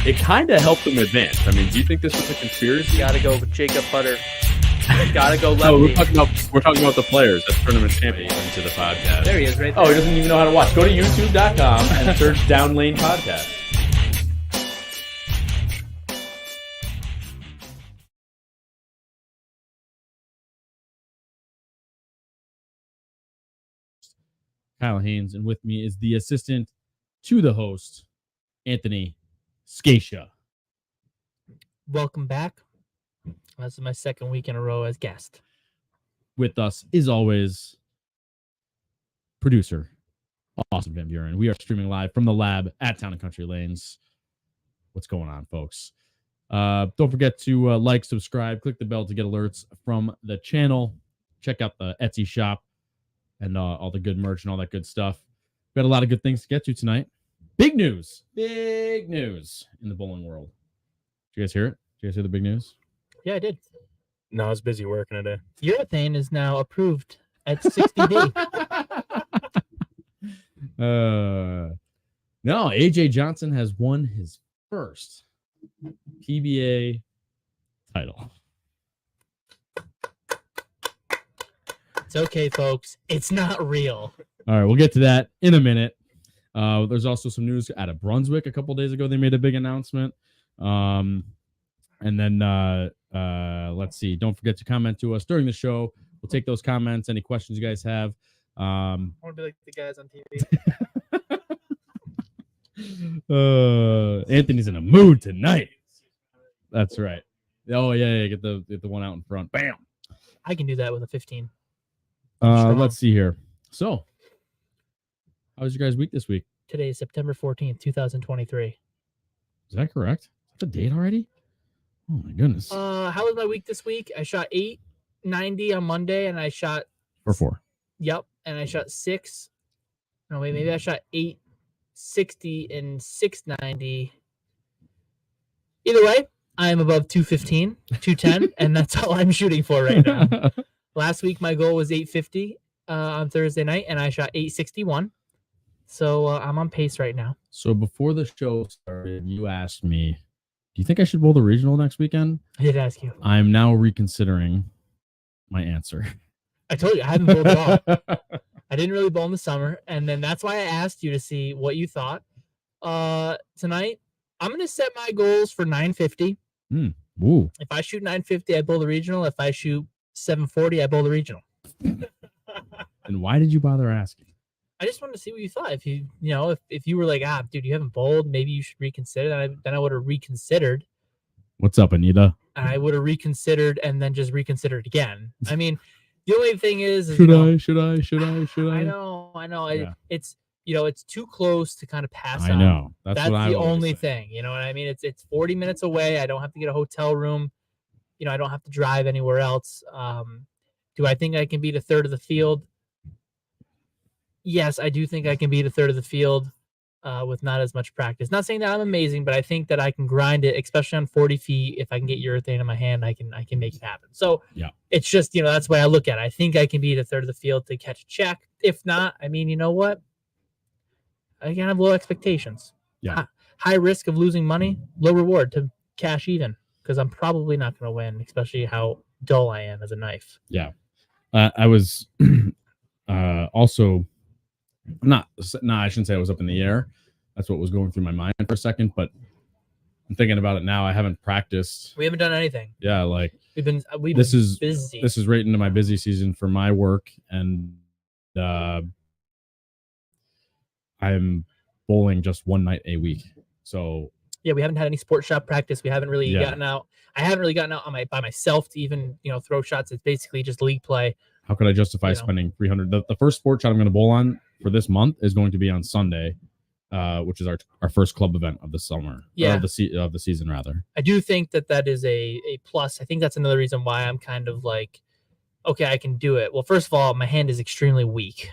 It kind of helped them advance. I mean, do you think this was a conspiracy? Gotta go with Jacob Butter. Gotta go lefty. No, we're talking about the players. That's tournament champion into the podcast. There he is, right there. Oh, he doesn't even know how to watch. Go to youtube.com and search Down Lane Podcast. Kyle Haines, and with me is the assistant to the host, Anthony Scaccia. Welcome back. This is my second week in a row as guest. With us, is always, producer, Austin Van Buren. We are streaming live from the lab at Town and Country Lanes. What's going on, folks? Don't forget to like, subscribe, click the bell to get alerts from the channel. Check out the Etsy shop and all the good merch and all that good stuff. We've got a lot of good things to get to tonight. Big news in the bowling world. Did you guys hear it? Did you guys hear the big news? Yeah, I did. No, I was busy working today. Urethane is now approved at 60D. No, AJ Johnson has won his first PBA title. It's okay, folks. It's not real. All right, we'll get to that in a minute. There's also some news out of Brunswick a couple days ago. They made a big announcement. And then let's see. Don't forget to comment to us during the show. We'll take those comments, any questions you guys have. I want to be like the guys on TV. Anthony's in a mood tonight. That's right. Oh yeah, get the one out in front. Bam. I can do that with a 15. Let's see here. So, how was your guys' week this week? Today is September 14th, 2023. Is that correct? Is that the date already? Oh my goodness. How was my week this week? I shot 890 on Monday, and I shot 4. Yep, and I shot 6. No, wait, maybe I shot 860 and 690. Either way, I am above 215, 210, and that's all I'm shooting for right now. Last week, my goal was 850 on Thursday night, and I shot 861. So I'm on pace right now. So before the show started, you asked me, do you think I should bowl the regional next weekend? I did ask you. I'm now reconsidering my answer. I told you, I haven't bowled at all. I didn't really bowl in the summer, and then that's why I asked you to see what you thought. Tonight, I'm going to set my goals for 950. Ooh. If I shoot 950, I bowl the regional. If I shoot 740, I bowl the regional. And why did you bother asking? I just wanted to see what you thought. If you were like, dude, you haven't bowled, maybe you should reconsider. Then I would have reconsidered. What's up, Anita? I would have reconsidered and then just reconsidered again. I mean, the only thing is should I? I know. Yeah. It's too close to kind of pass out. I know. That's the only thing. You know what I mean? It's 40 minutes away. I don't have to get a hotel room. I don't have to drive anywhere else. Do I think I can beat a third of the field? Yes, I do think I can beat a third of the field with not as much practice. Not saying that I'm amazing, but I think that I can grind it, especially on 40 feet. If I can get urethane in my hand, I can make it happen. So yeah, it's just, that's the way I look at it. I think I can beat a third of the field to catch a check. If not, I mean, you know what? I can have low expectations. Yeah. High risk of losing money, low reward to cash even, because I'm probably not going to win, especially how dull I am as a knife. Yeah. I was also... I shouldn't say I was up in the air. That's what was going through my mind for a second, but I'm thinking about it now. I haven't practiced. We haven't done anything. Yeah, like we've been busy. This is right into my busy season for my work, and I'm bowling just one night a week. So yeah, we haven't had any sports shop practice. We haven't really gotten out. I haven't really gotten out by myself to even throw shots. It's basically just league play. How could I justify spending $300? The first sport shot I'm going to bowl on for this month is going to be on Sunday, which is our first club event of the summer. Yeah, of the season rather. I do think that is a plus. I think that's another reason why I'm kind of like, okay, I can do it. Well, first of all, my hand is extremely weak.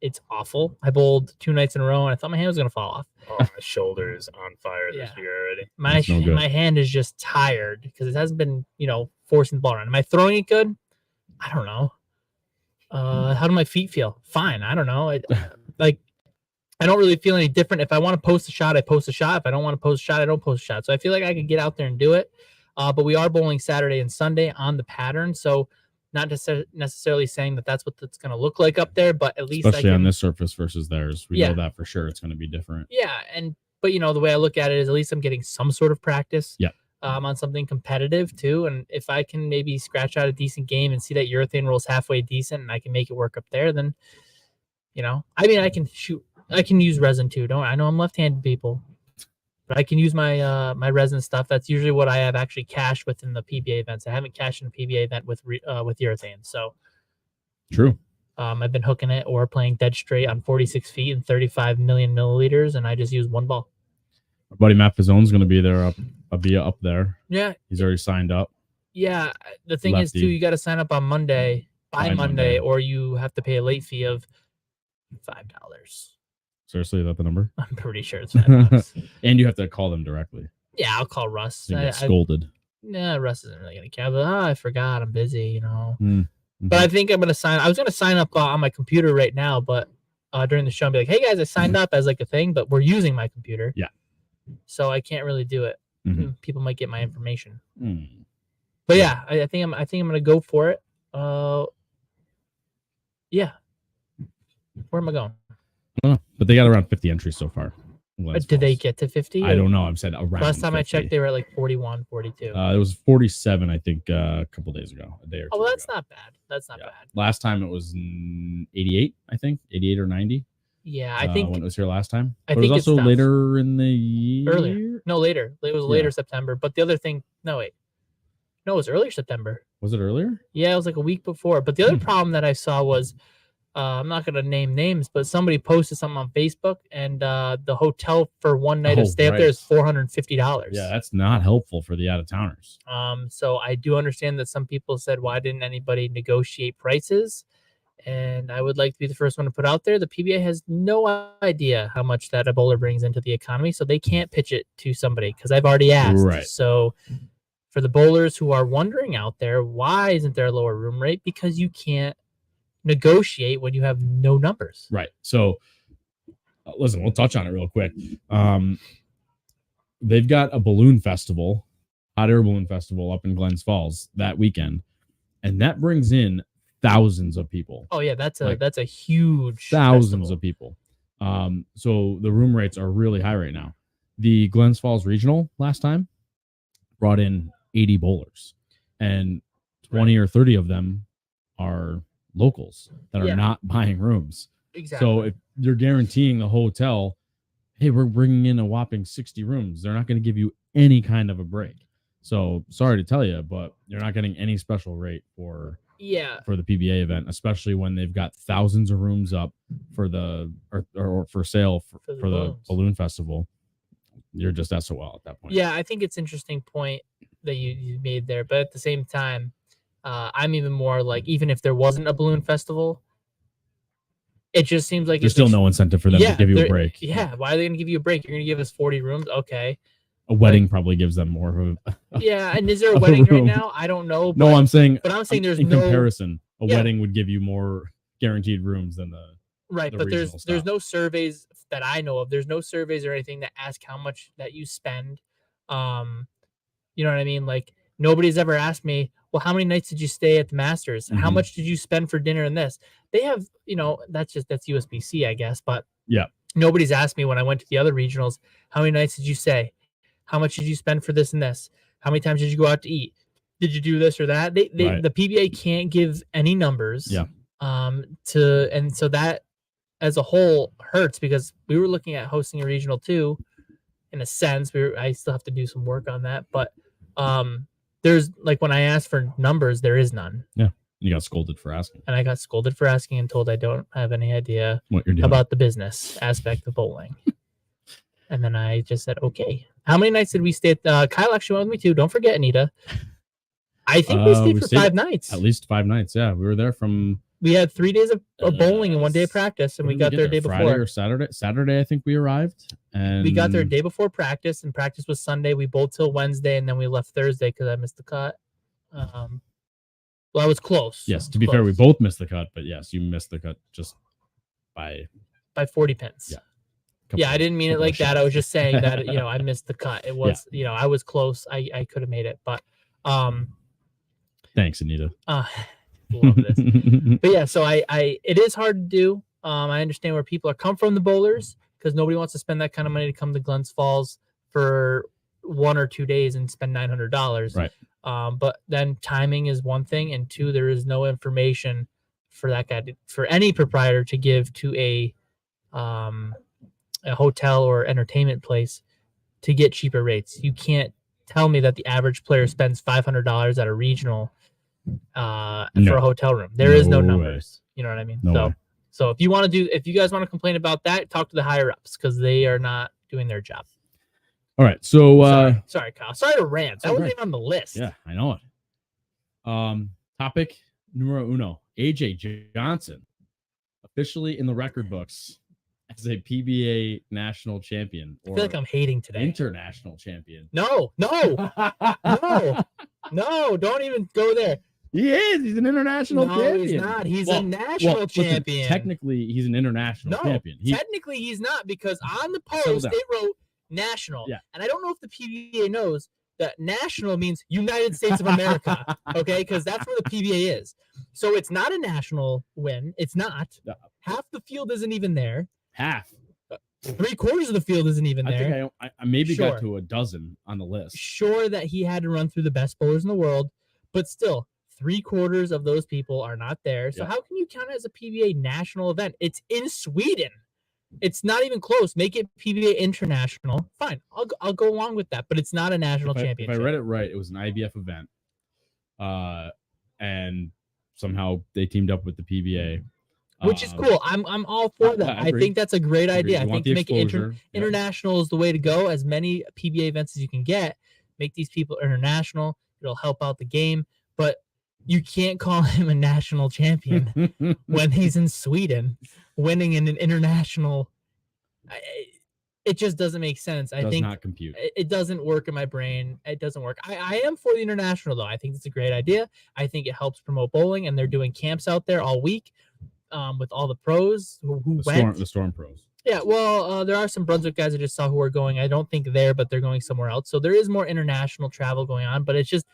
It's awful. I bowled 2 nights in a row, and I thought my hand was gonna fall off. Oh, my shoulder is on fire this Yeah. year already. That's no good. My hand is just tired because it hasn't been, forcing the ball around. Am I throwing it good? I don't know. How do my feet feel? Fine. I don't know. I don't really feel any different. If I want to post a shot, I post a shot. If I don't want to post a shot, I don't post a shot. So I feel like I could get out there and do it. But we are bowling Saturday and Sunday on the pattern. So not necessarily saying that that's what it's going to look like up there, but at least especially on this surface versus theirs, we know that for sure it's going to be different. Yeah, but the way I look at it is at least I'm getting some sort of practice. Yeah. On something competitive too, and if I can maybe scratch out a decent game and see that urethane rolls halfway decent, and I can make it work up there, then I can shoot. I can use resin too. I know I'm left-handed, people, but I can use my my resin stuff. That's usually what I have actually cashed within the PBA events. I haven't cashed in a PBA event with urethane. So true. I've been hooking it or playing dead straight on 46 feet and 35 million milliliters, and I just use one ball. Our buddy Matt Fazzone's going to be there up there. Yeah, he's already signed up. Yeah, the thing is too, you got to sign up on Monday by Monday, or you have to pay a late fee of $5. Seriously, is that the number? I'm pretty sure it's $5. And you have to call them directly. Yeah, I'll call Russ. You get scolded. Russ isn't really gonna care. But, I forgot, I'm busy, Mm-hmm. But I think I'm gonna sign. I was gonna sign up on my computer right now, but during the show, I'll be like, "Hey guys, I signed up as like a thing, but we're using my computer." Yeah. So I can't really do it. Mm-hmm. People might get my information. Mm. But yeah, I think I'm gonna go for it. Yeah. Where am I going? But they got around 50 entries so far. Did they get to 50? I don't know. I'm saying around. Last time 50. I checked, they were at like 41, 42. It was 47, I think, a couple days ago, a day or two. Oh, well, that's ago. not bad. That's not bad. Last time it was 88, I think, 88 or 90. Yeah, I think when it was here last time. I think it was also later in the year. Earlier. No, later. It was later September. But the other thing, no, it was earlier September. Was it earlier? Yeah, it was like a week before. But the other problem that I saw was, I'm not going to name names, but somebody posted something on Facebook, and the hotel for one night of stay up there is $450. Yeah, that's not helpful for the out-of-towners. So I do understand that some people said, why didn't anybody negotiate prices? And I would like to be the first one to put out there, the PBA has no idea how much that a bowler brings into the economy, so they can't pitch it to somebody because I've already asked. Right. So for the bowlers who are wondering out there, why isn't there a lower room rate? Because you can't negotiate when you have no numbers. Right. So listen, we'll touch on it real quick. They've got a balloon festival, hot air balloon festival up in Glens Falls that weekend, and that brings in thousands of people. Oh yeah, that's a huge thousands festival. of people. So the room rates are really high right now. The Glens Falls Regional last time brought in 80 bowlers, and 20 or 30 of them are locals that are not buying rooms. Exactly. So if you're guaranteeing the hotel, hey, we're bringing in a whopping 60 rooms, they're not going to give you any kind of a break. So sorry to tell you, but you're not getting any special rate for the PBA event, especially when they've got thousands of rooms up for the or for sale for the balloon festival. You're just SOL at that point. Yeah, I think it's an interesting point that you made there, but at the same time, I'm even more like, even if there wasn't a balloon festival, it just seems like there's still no incentive for them to give you a break. Yeah, why are they going to give you a break? You're going to give us 40 rooms? Okay. A wedding probably gives them more of a yeah, and is there a wedding right now? I don't know. No, I'm saying there's in comparison, a wedding would give you more guaranteed rooms than the but there's no surveys that I know of. There's no surveys or anything that ask how much that you spend. You know what I mean? Like, nobody's ever asked me, well, how many nights did you stay at the Masters? And how much did you spend for dinner and this? They have, that's USBC, I guess. But yeah, nobody's asked me when I went to the other regionals, how many nights did you stay? How much did you spend for this and this? How many times did you go out to eat? Did you do this or that? The PBA can't give any numbers. Yeah. And so that as a whole hurts, because we were looking at hosting a regional too, in a sense. I still have to do some work on that, but there's, like, when I asked for numbers, there is none. Yeah. You got scolded for asking. And I got scolded for asking and told I don't have any idea what you're doing about the business aspect of bowling. And then I just said, okay. How many nights did we stay at? Kyle actually went with me too. Don't forget, Anita. I think we stayed for 5 nights. At least 5 nights. Yeah. We were there from We had 3 days of bowling and 1 day of practice, and we got there a day Friday before. Or Saturday. Saturday, I think we arrived, and We got there a day before practice, and practice was Sunday. We bowled till Wednesday, and then we left Thursday because I missed the cut. Well, I was close. Yes, to be fair, we both missed the cut, but yes, you missed the cut just by 40 pins. Yeah. I didn't mean it like that. I was just saying that I missed the cut. It was I was close. I could have made it, but thanks, Anita. Love this. But yeah, so it is hard to do. I understand where people come from, the bowlers, because nobody wants to spend that kind of money to come to Glens Falls for 1 or 2 days and spend $900. Right. But then timing is one thing, and 2, there is no information for that guy for any proprietor to give to a hotel or entertainment place to get cheaper rates. You can't tell me that the average player spends $500 at a regional for a hotel room. There is no numbers. You know what I mean? So if you guys want to complain about that, talk to the higher ups, because they are not doing their job. All right. So sorry, Kyle. Sorry to rant. That wasn't even on the list. Yeah, I know it. Topic numero uno. AJ Johnson officially in the record books as a PBA national champion. I feel like I'm hating today. International champion. No, don't even go there. He is. He's an international champion. No, he's not. He's a national champion. Technically, he's an international champion. Technically, he's not, because on the post, they wrote national. Yeah. And I don't know if the PBA knows that national means United States of America, okay? Because that's where the PBA is. So it's not a national win. It's not. Half the field isn't even there. Half. 3/4 of the field isn't even there. I think I maybe got to a dozen on the list. Sure that he had to run through the best bowlers in the world, but still, 3/4 of those people are not there. So how can you count it as a PBA national event? It's in Sweden. It's not even close. Make it PBA international. Fine, I'll go along with that. But it's not a national championship. If I read it right, it was an IBF event, and somehow they teamed up with the PBA, which is cool. I'm all for that. I think that's a great idea. I think to make it international is the way to go. As many PBA events as you can get, make these people international. It'll help out the game. But you can't call him a national champion when he's in Sweden winning in an international. It just doesn't make sense. I think not compute. It doesn't work in my brain. It doesn't work. I am for the international, though. I think it's a great idea. I think it helps promote bowling, and they're doing camps out there all week with all the pros who went. The Storm pros. Yeah, well, there are some Brunswick guys I just saw who are going. I don't think there, but they're going somewhere else. So there is more international travel going on, but it's just.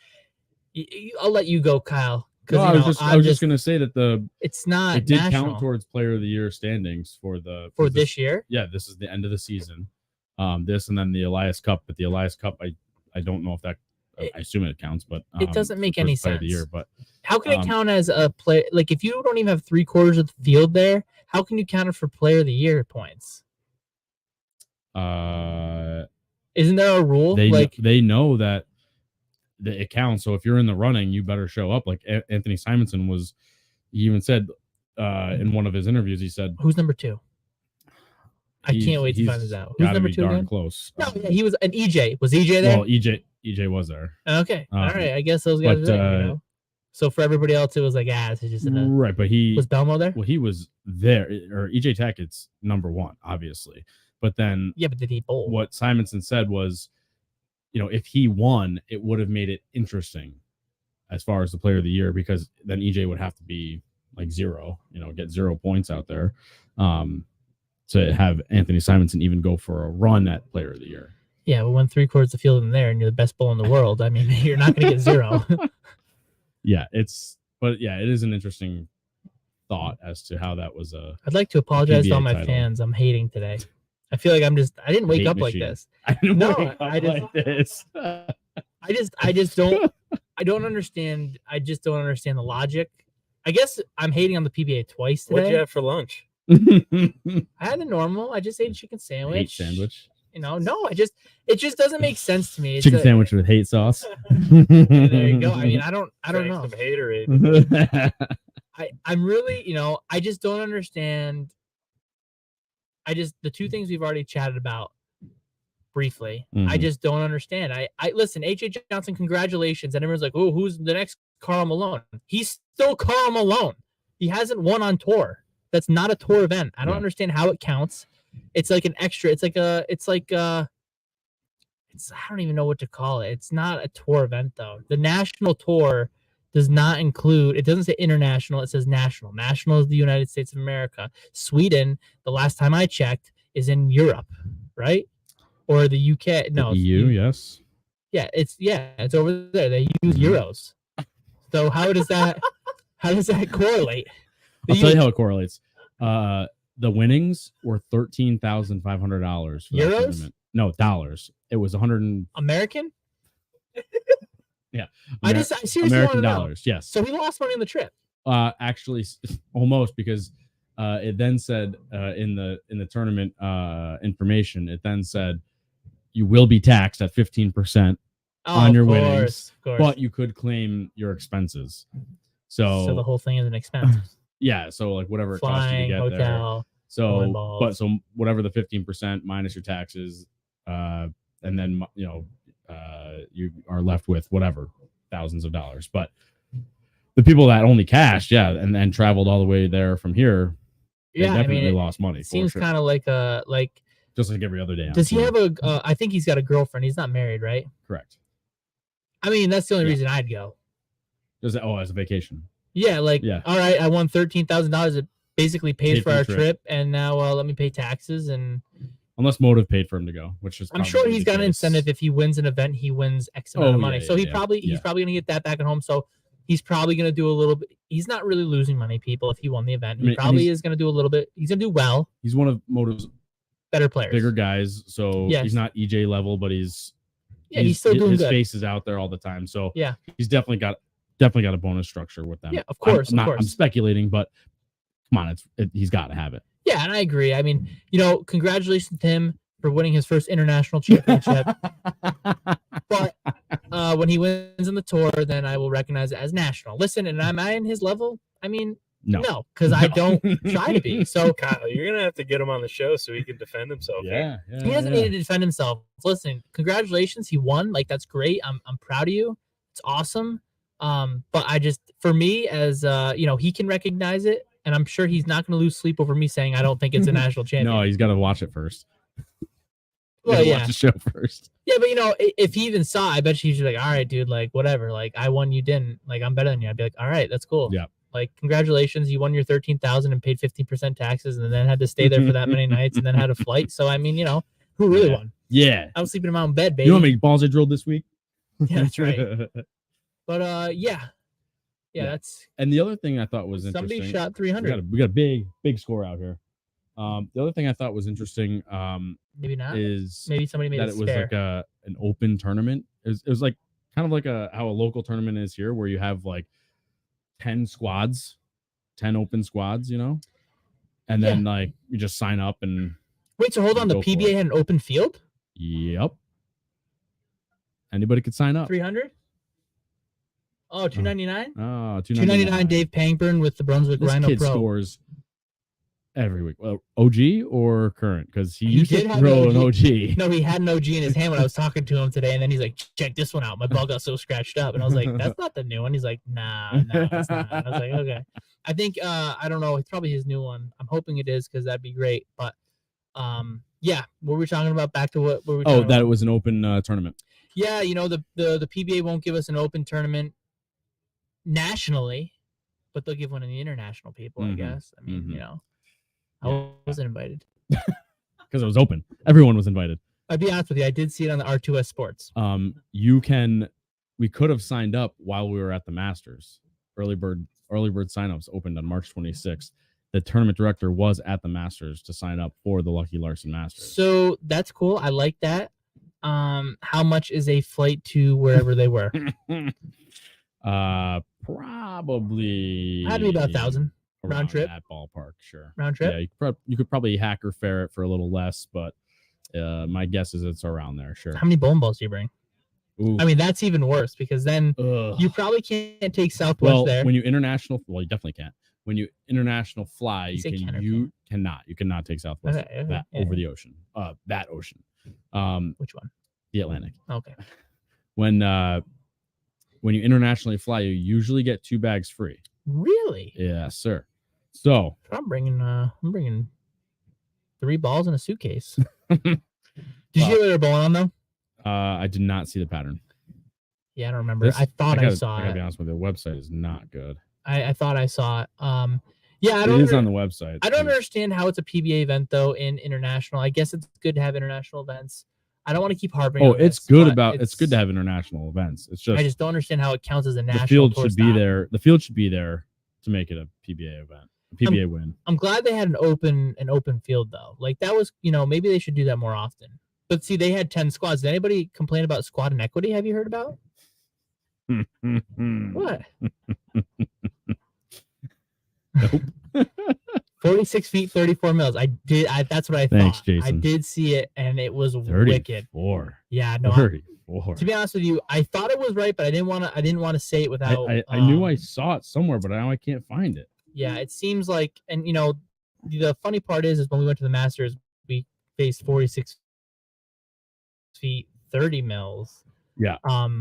I'll let you go, Kyle. No, I was just going to say that it's not. It did national. count towards Player of the Year standings for this year. Yeah, this is the end of the season. This and then the Elias Cup, but the Elias Cup, I don't know if that. I assume it counts, but it doesn't make any sense. Of the year, but how can it count as a play? Like if you don't even have 3/4 of the field there, how can you count it for Player of the Year points? Isn't there a rule? They know that it counts. So if you're in the running, you better show up. Like Anthony Simonson he even said in one of his interviews, he said, "Who's number 2?" I can't wait to find this out. Who's number 2 again? Close. No, he was an EJ. Was EJ there? Well, EJ was there. Okay, all right. I guess those guys. So for everybody else, it was like, this is just right. But was Belmo there? Well, he was there. Or EJ Tech, it's number 1, obviously. But then, but did he bowl? What Simonson said was, if he won, it would have made it interesting as far as the Player of the Year, because then EJ would have to be like 0, get 0 points out there. To have Anthony Simonson even go for a run at Player of the Year. Yeah, but when 3/4 of the field in there and you're the best bowler in the world, I mean, you're not going to get 0. It is an interesting thought as to how that was I'd like to apologize to all my title. Fans. I'm hating today. I feel like I didn't wake up like this. I didn't wake up like this. I don't understand. I just don't understand the logic. I guess I'm hating on the PBA twice today. What'd you have for lunch? I had the normal. I just ate a chicken sandwich. Sandwich. No, it just doesn't make sense to me. It's chicken sandwich with hate sauce. There you go. I mean, I don't know. Some haterade. I'm really, I just don't understand. The 2 things we've already chatted about briefly. Mm-hmm. I just don't understand. I listen, AJ Johnson, congratulations. And everyone's like, oh, who's the next Karl Malone? He's still Karl Malone. He hasn't won on tour. That's not a tour event. I don't Yeah. understand how it counts. It's like an extra. It's I don't even know what to call it. It's not a tour event though. The national tour does not include. It doesn't say international. It says national. National is the United States of America. Sweden, the last time I checked, is in Europe, right? Or the UK. No, it's EU, yes. Yeah, it's over there. They use euros. So how does that correlate? I'll tell you how it correlates. The winnings were $13,500 for that Euros? tournament. No, dollars. It was 100 American? Yeah. I seriously American want to know. dollars. Yes. So he lost money on the trip. Actually, almost, because it then said in the tournament information, it then said you will be taxed at 15% on your winnings, but you could claim your expenses. So the whole thing is an expense. Yeah. So like whatever it cost you to Flying, get hotel. there. So whatever the 15% minus your taxes, and then you are left with whatever thousands of dollars. But the people that only cashed, and then traveled all the way there from here, they definitely lost money. It seems kind of like just like every other day. Does he have I think he's got a girlfriend. He's not married, right? Correct. I mean, that's the only reason I'd go. As a vacation. Yeah, all right, I won $13,000. It basically pays for our trip, and now let me pay taxes. And unless Motive paid for him to go, which is I'm sure he's got an incentive. If he wins an event, he wins X amount of money. So he's probably gonna get that back at home. So he's probably gonna do a little bit. He's not really losing money, people. If he won the event, he probably is gonna do a little bit. He's gonna do well. He's one of Motive's better players, bigger guys. So he's not EJ level, but he's still doing his good. face is out there all the time. So he's definitely got a bonus structure with them. Yeah, of course. I'm speculating, but come on, he's got to have it. Yeah, and I agree. I mean, congratulations to him for winning his first international championship. But when he wins on the tour, then I will recognize it as national. Listen, and am I in his level? I mean, no, because I don't try to be. So Kyle, you're gonna have to get him on the show so he can defend himself. He doesn't need to defend himself. Listen, congratulations, he won. Like, that's great. I'm proud of you. It's awesome. But I just, for me, as he can recognize it, and I'm sure he's not going to lose sleep over me saying I don't think it's a national champion. No, he's got to watch it first. Well, watch the show first. Yeah, but if he even saw, I bet he's like, all right, dude, like whatever, like I won, you didn't, like I'm better than you. I'd be like, all right, that's cool. Yeah. Like, congratulations, you won your $13,000 and paid 15% taxes, and then had to stay there for that many nights, and then had a flight. So I mean, who really won? Yeah. I was sleeping in my own bed, baby. You know how many balls I drilled this week? Yeah, that's right. But yeah, that's. And the other thing I thought was interesting. Somebody shot 300. We got a big score out here. The other thing I thought was interesting, maybe not, is maybe somebody made that it was like an open tournament. It was like kind of like how a local tournament is here, where you have like 10 open squads, and then like you just sign up and wait. So hold on, the PBA had an open field. Yep. Anybody could sign up. 300. Oh, $299? Oh, $299. Dave Pangburn with the Brunswick this Rhino kid Pro. Scores every week. Well, OG or current? Because he used to throw an OG. No, he had an OG in his hand when I was talking to him today, and then he's like, check this one out. My ball got so scratched up. And I was like, that's not the new one. He's like, nah, it's not. I was like, okay. I think, I don't know. It's probably his new one. I'm hoping it is, because that'd be great. But, yeah, what were we talking about? Back to what were we talking about? It was an open tournament. Yeah, the PBA won't give us an open tournament nationally, but they'll give one in the international people, I guess. I mean, I wasn't invited. Because it was open. Everyone was invited. I'd be honest with you, I did see it on the R2S Sports. We could have signed up while we were at the Masters. Early bird signups opened on March 26th. The tournament director was at the Masters to sign up for the Lucky Larsen Masters. So that's cool. I like that. How much is a flight to wherever they were? Probably had to be about 1,000 round trip. That ballpark, sure. Round trip. Yeah, you could probably hack or fare it for a little less, but my guess is it's around there. Sure. How many bowling balls do you bring? Ooh. I mean, that's even worse, because then you probably can't take Southwest there. When you international, you definitely can't. When you international fly, you cannot take Southwest over the ocean. That ocean. Which one? The Atlantic. Okay. When you internationally fly, you usually get 2 bags free. Really? Yeah, sir. So I'm bringing 3 balls in a suitcase. Did you see what they were bowling on though? I did not see the pattern. Yeah, I don't remember. I thought I saw I gotta it. be honest with you, the website is not good. I thought I saw it. Yeah, It is on the website. I don't understand how it's a PBA event though in international. I guess it's good to have international events. I don't want to keep harping. Oh, on it's this, good but it's good to have international events. It's just I just don't understand how it counts as a national. the field tour should stop. be there. The field should be there to make it a PBA event, a PBA win. I'm glad they had an open field though. Like that was, maybe they should do that more often. But see, they had 10 squads. Did anybody complain about squad inequity? Have you heard about? What? Nope. 46 feet, 34 mils. That's what I thought. Thanks, Jason. I did see it, and it was 34. wicked. Yeah, no. 34. To be honest with you, I thought it was right, but I didn't want to say it without. I knew I saw it somewhere, but now I can't find it. Yeah, it seems like, and the funny part is when we went to the Masters, we faced 46 feet, 30 mils. Yeah.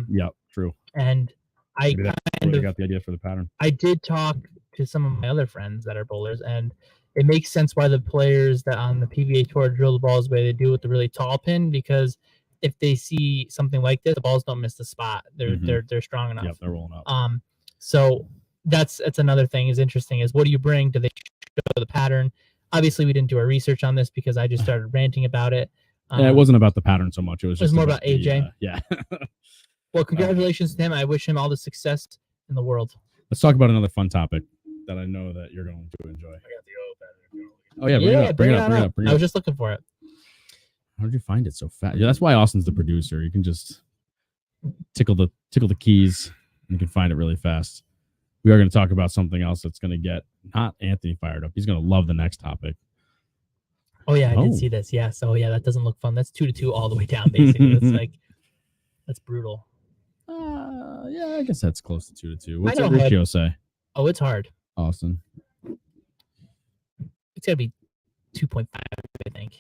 Yep. True. And I kind of got the idea for the pattern. I did talk to some of my other friends that are bowlers, and it makes sense why the players that on the PBA tour drill the balls the way they do with the really tall pin, because if they see something like this, the balls don't miss the spot. They're strong enough. Yep, they're rolling up. So that's another thing is interesting is what do you bring? Do they show the pattern? Obviously, we didn't do our research on this because I just started ranting about it. Yeah, it wasn't about the pattern so much. It was more about AJ. Yeah. Well, congratulations to him. I wish him all the success in the world. Let's talk about another fun topic that I know that you're going to enjoy. I got the O pattern. Oh yeah, bring it up. I was just looking for it. How did you find it so fast? Yeah, that's why Austin's the producer. You can just tickle the keys and you can find it really fast. We are going to talk about something else that's going to get not Anthony fired up. He's going to love the next topic. Oh yeah, I did see this. Yeah, so yeah, that doesn't look fun. That's 2-2 all the way down. Basically, that's brutal. Yeah, I guess that's close to 2-2. What's the ratio say? Oh, it's hard. Austin. It's got to be 2.5, I think.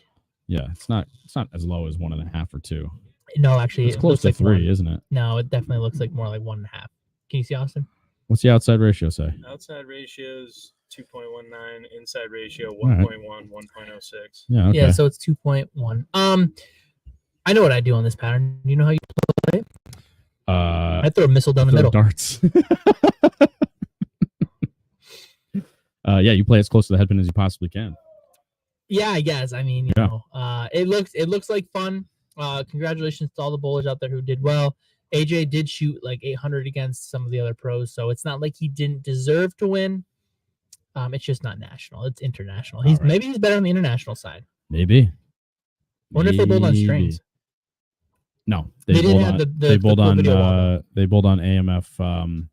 Yeah, it's not as low as 1.5 or 2. No, actually, it's close to 3, isn't it? No, it definitely looks like more like 1.5. Can you see, Austin? What's the outside ratio say? Outside ratios 2.19, inside ratio 1.1, 1.06. Yeah, okay. Yeah, so it's 2.1. I know what I do on this pattern. You know how you play? I throw a missile down the middle. Darts. Yeah, you play as close to the headpin as you possibly can. Yeah, I guess. I mean, you know, it looks like fun. Congratulations to all the bowlers out there who did well. AJ did shoot like 800 against some of the other pros, so it's not like he didn't deserve to win. It's just not national; it's international. Maybe he's better on the international side. Maybe. Wonder if they bowled on strings. No, they didn't have they bowled on AMF.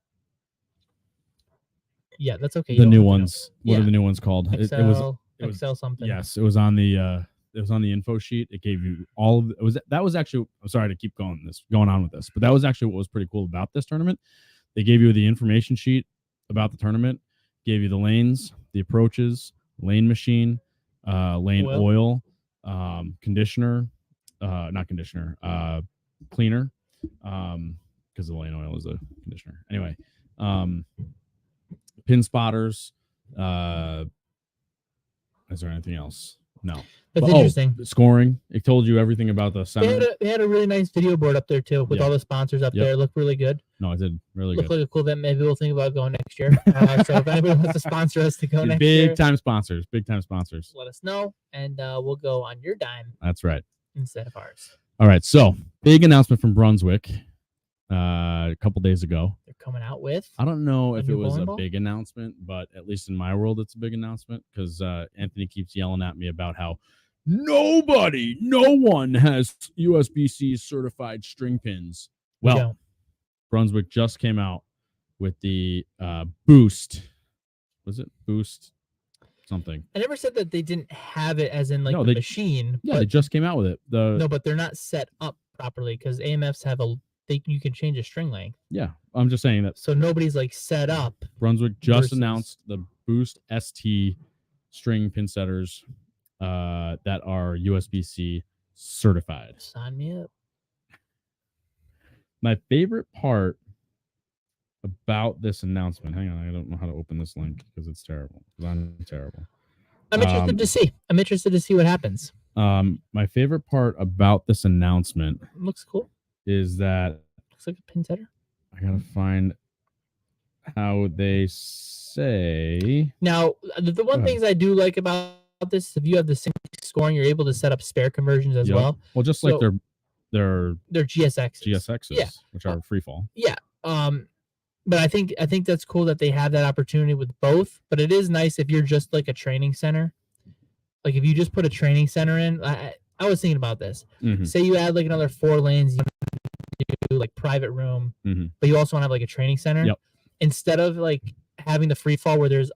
Yeah, that's okay. The new ones. What are the new ones called? Excel, it was something. Yes, it was on the info sheet. It gave you all of it. That was actually. I'm sorry to keep going on with this, but that was actually what was pretty cool about this tournament. They gave you the information sheet about the tournament, gave you the lanes, the approaches, lane machine, lane oil, conditioner, not conditioner, cleaner, because the lane oil is a conditioner. Anyway, pin spotters. Is there anything else? No. That's interesting. Scoring. It told you everything about the center. They had a really nice video board up there too, with all the sponsors up there. It looked really good. No, it did really good. Looked like a cool event. Maybe we'll think about going next year. So if anybody wants to sponsor us to go next year, big time sponsors. Let us know, and we'll go on your dime. That's right. Instead of ours. All right. So big announcement from Brunswick. A couple days ago. They're coming out with. I don't know if it was a big announcement, but at least in my world, it's a big announcement because Anthony keeps yelling at me about how no one has USB-C certified string pins. Well, Brunswick just came out with the Boost. Was it Boost something? I never said that they didn't have it as in the machine. Yeah, they just came out with it. No, but they're not set up properly because AMFs have you can change a string length. Yeah, I'm just saying that. So nobody's set up. Brunswick just announced the Boost ST string pin setters that are USB-C certified. Sign me up. My favorite part about this announcement. Hang on, I don't know how to open this link because it's terrible. I'm terrible. I'm interested to see. I'm interested to see what happens. My favorite part about this announcement Looks cool. is that Looks like a pin setter. I gotta find how they say. Now, the one ahead. things I do like about this, if you have the sync scoring, you're able to set up spare conversions as Yep. well. Well, just like So- their They're GSXs. GSXs, Yeah. which are free fall. Yeah. But I think that's cool that they have that opportunity with both. But it is nice if you're just like a training center. Like if you just put a training center in, I was thinking about this. Mhm. Say you add like another 4 lanes, you do like private room, Mhm. but you also want to have like a training center. Yep. Instead of like having the free fall where there's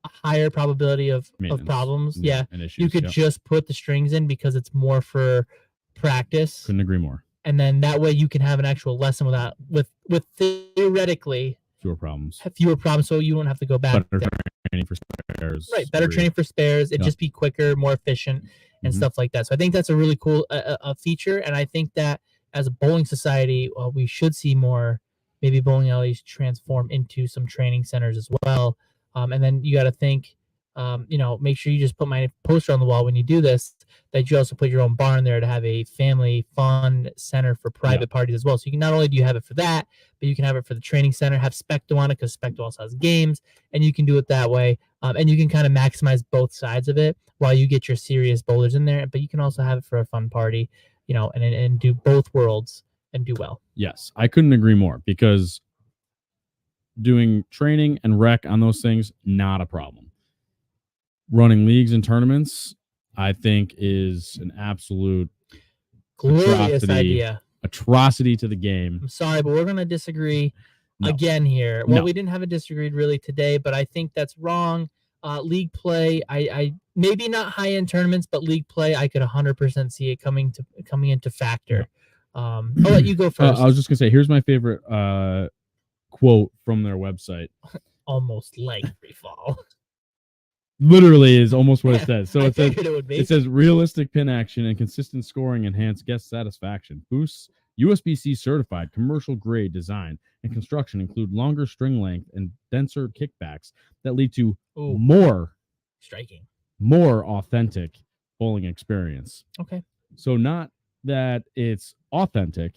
a higher probability of Maintenance. problems. Yeah. And issues. You could Yep. just put the strings in because it's more for practice. Couldn't agree more. And then that way you can have an actual lesson without with theoretically Fewer problems. fewer problems, so you don't have to go back. Better there. training for spares. Right, better free. training for spares. It'd Yep. just be quicker, more efficient, and Mhm. stuff like that. So I think that's a really cool a feature, and I think that as a bowling society, we should see more maybe bowling alleys transform into some training centers as well. And then you got to think, make sure you just put my poster on the wall when you do this, that you also put your own barn there to have a family fun center for private parties as well. So you can not only do you have it for that, but you can have it for the training center, have Specto on it because Specto also has games, and you can do it that way. And you can kind of maximize both sides of it while you get your serious bowlers in there. But you can also have it for a fun party, and do both worlds and do well. Yes, I couldn't agree more because doing training and rec on those things, not a problem. Running leagues and tournaments, I think, is an absolute Glorious Atrocity. idea. atrocity to the game. I'm sorry, but we're going to disagree No. again here. Well, No. we didn't have a disagreed really today, but I think that's wrong. League play, I maybe not high-end tournaments, but league play, I could 100% see it coming into factor. I'll let you go first. I was just gonna say, here's my favorite quote from their website. Almost like free fall. Literally is almost what it says. So I it says figured it would be. it says realistic pin action and consistent scoring enhance guest satisfaction. Boosts USB-C certified commercial grade design and construction include longer string length and denser kickbacks that lead to Ooh, more striking. authentic bowling experience. Okay. So not that it's authentic,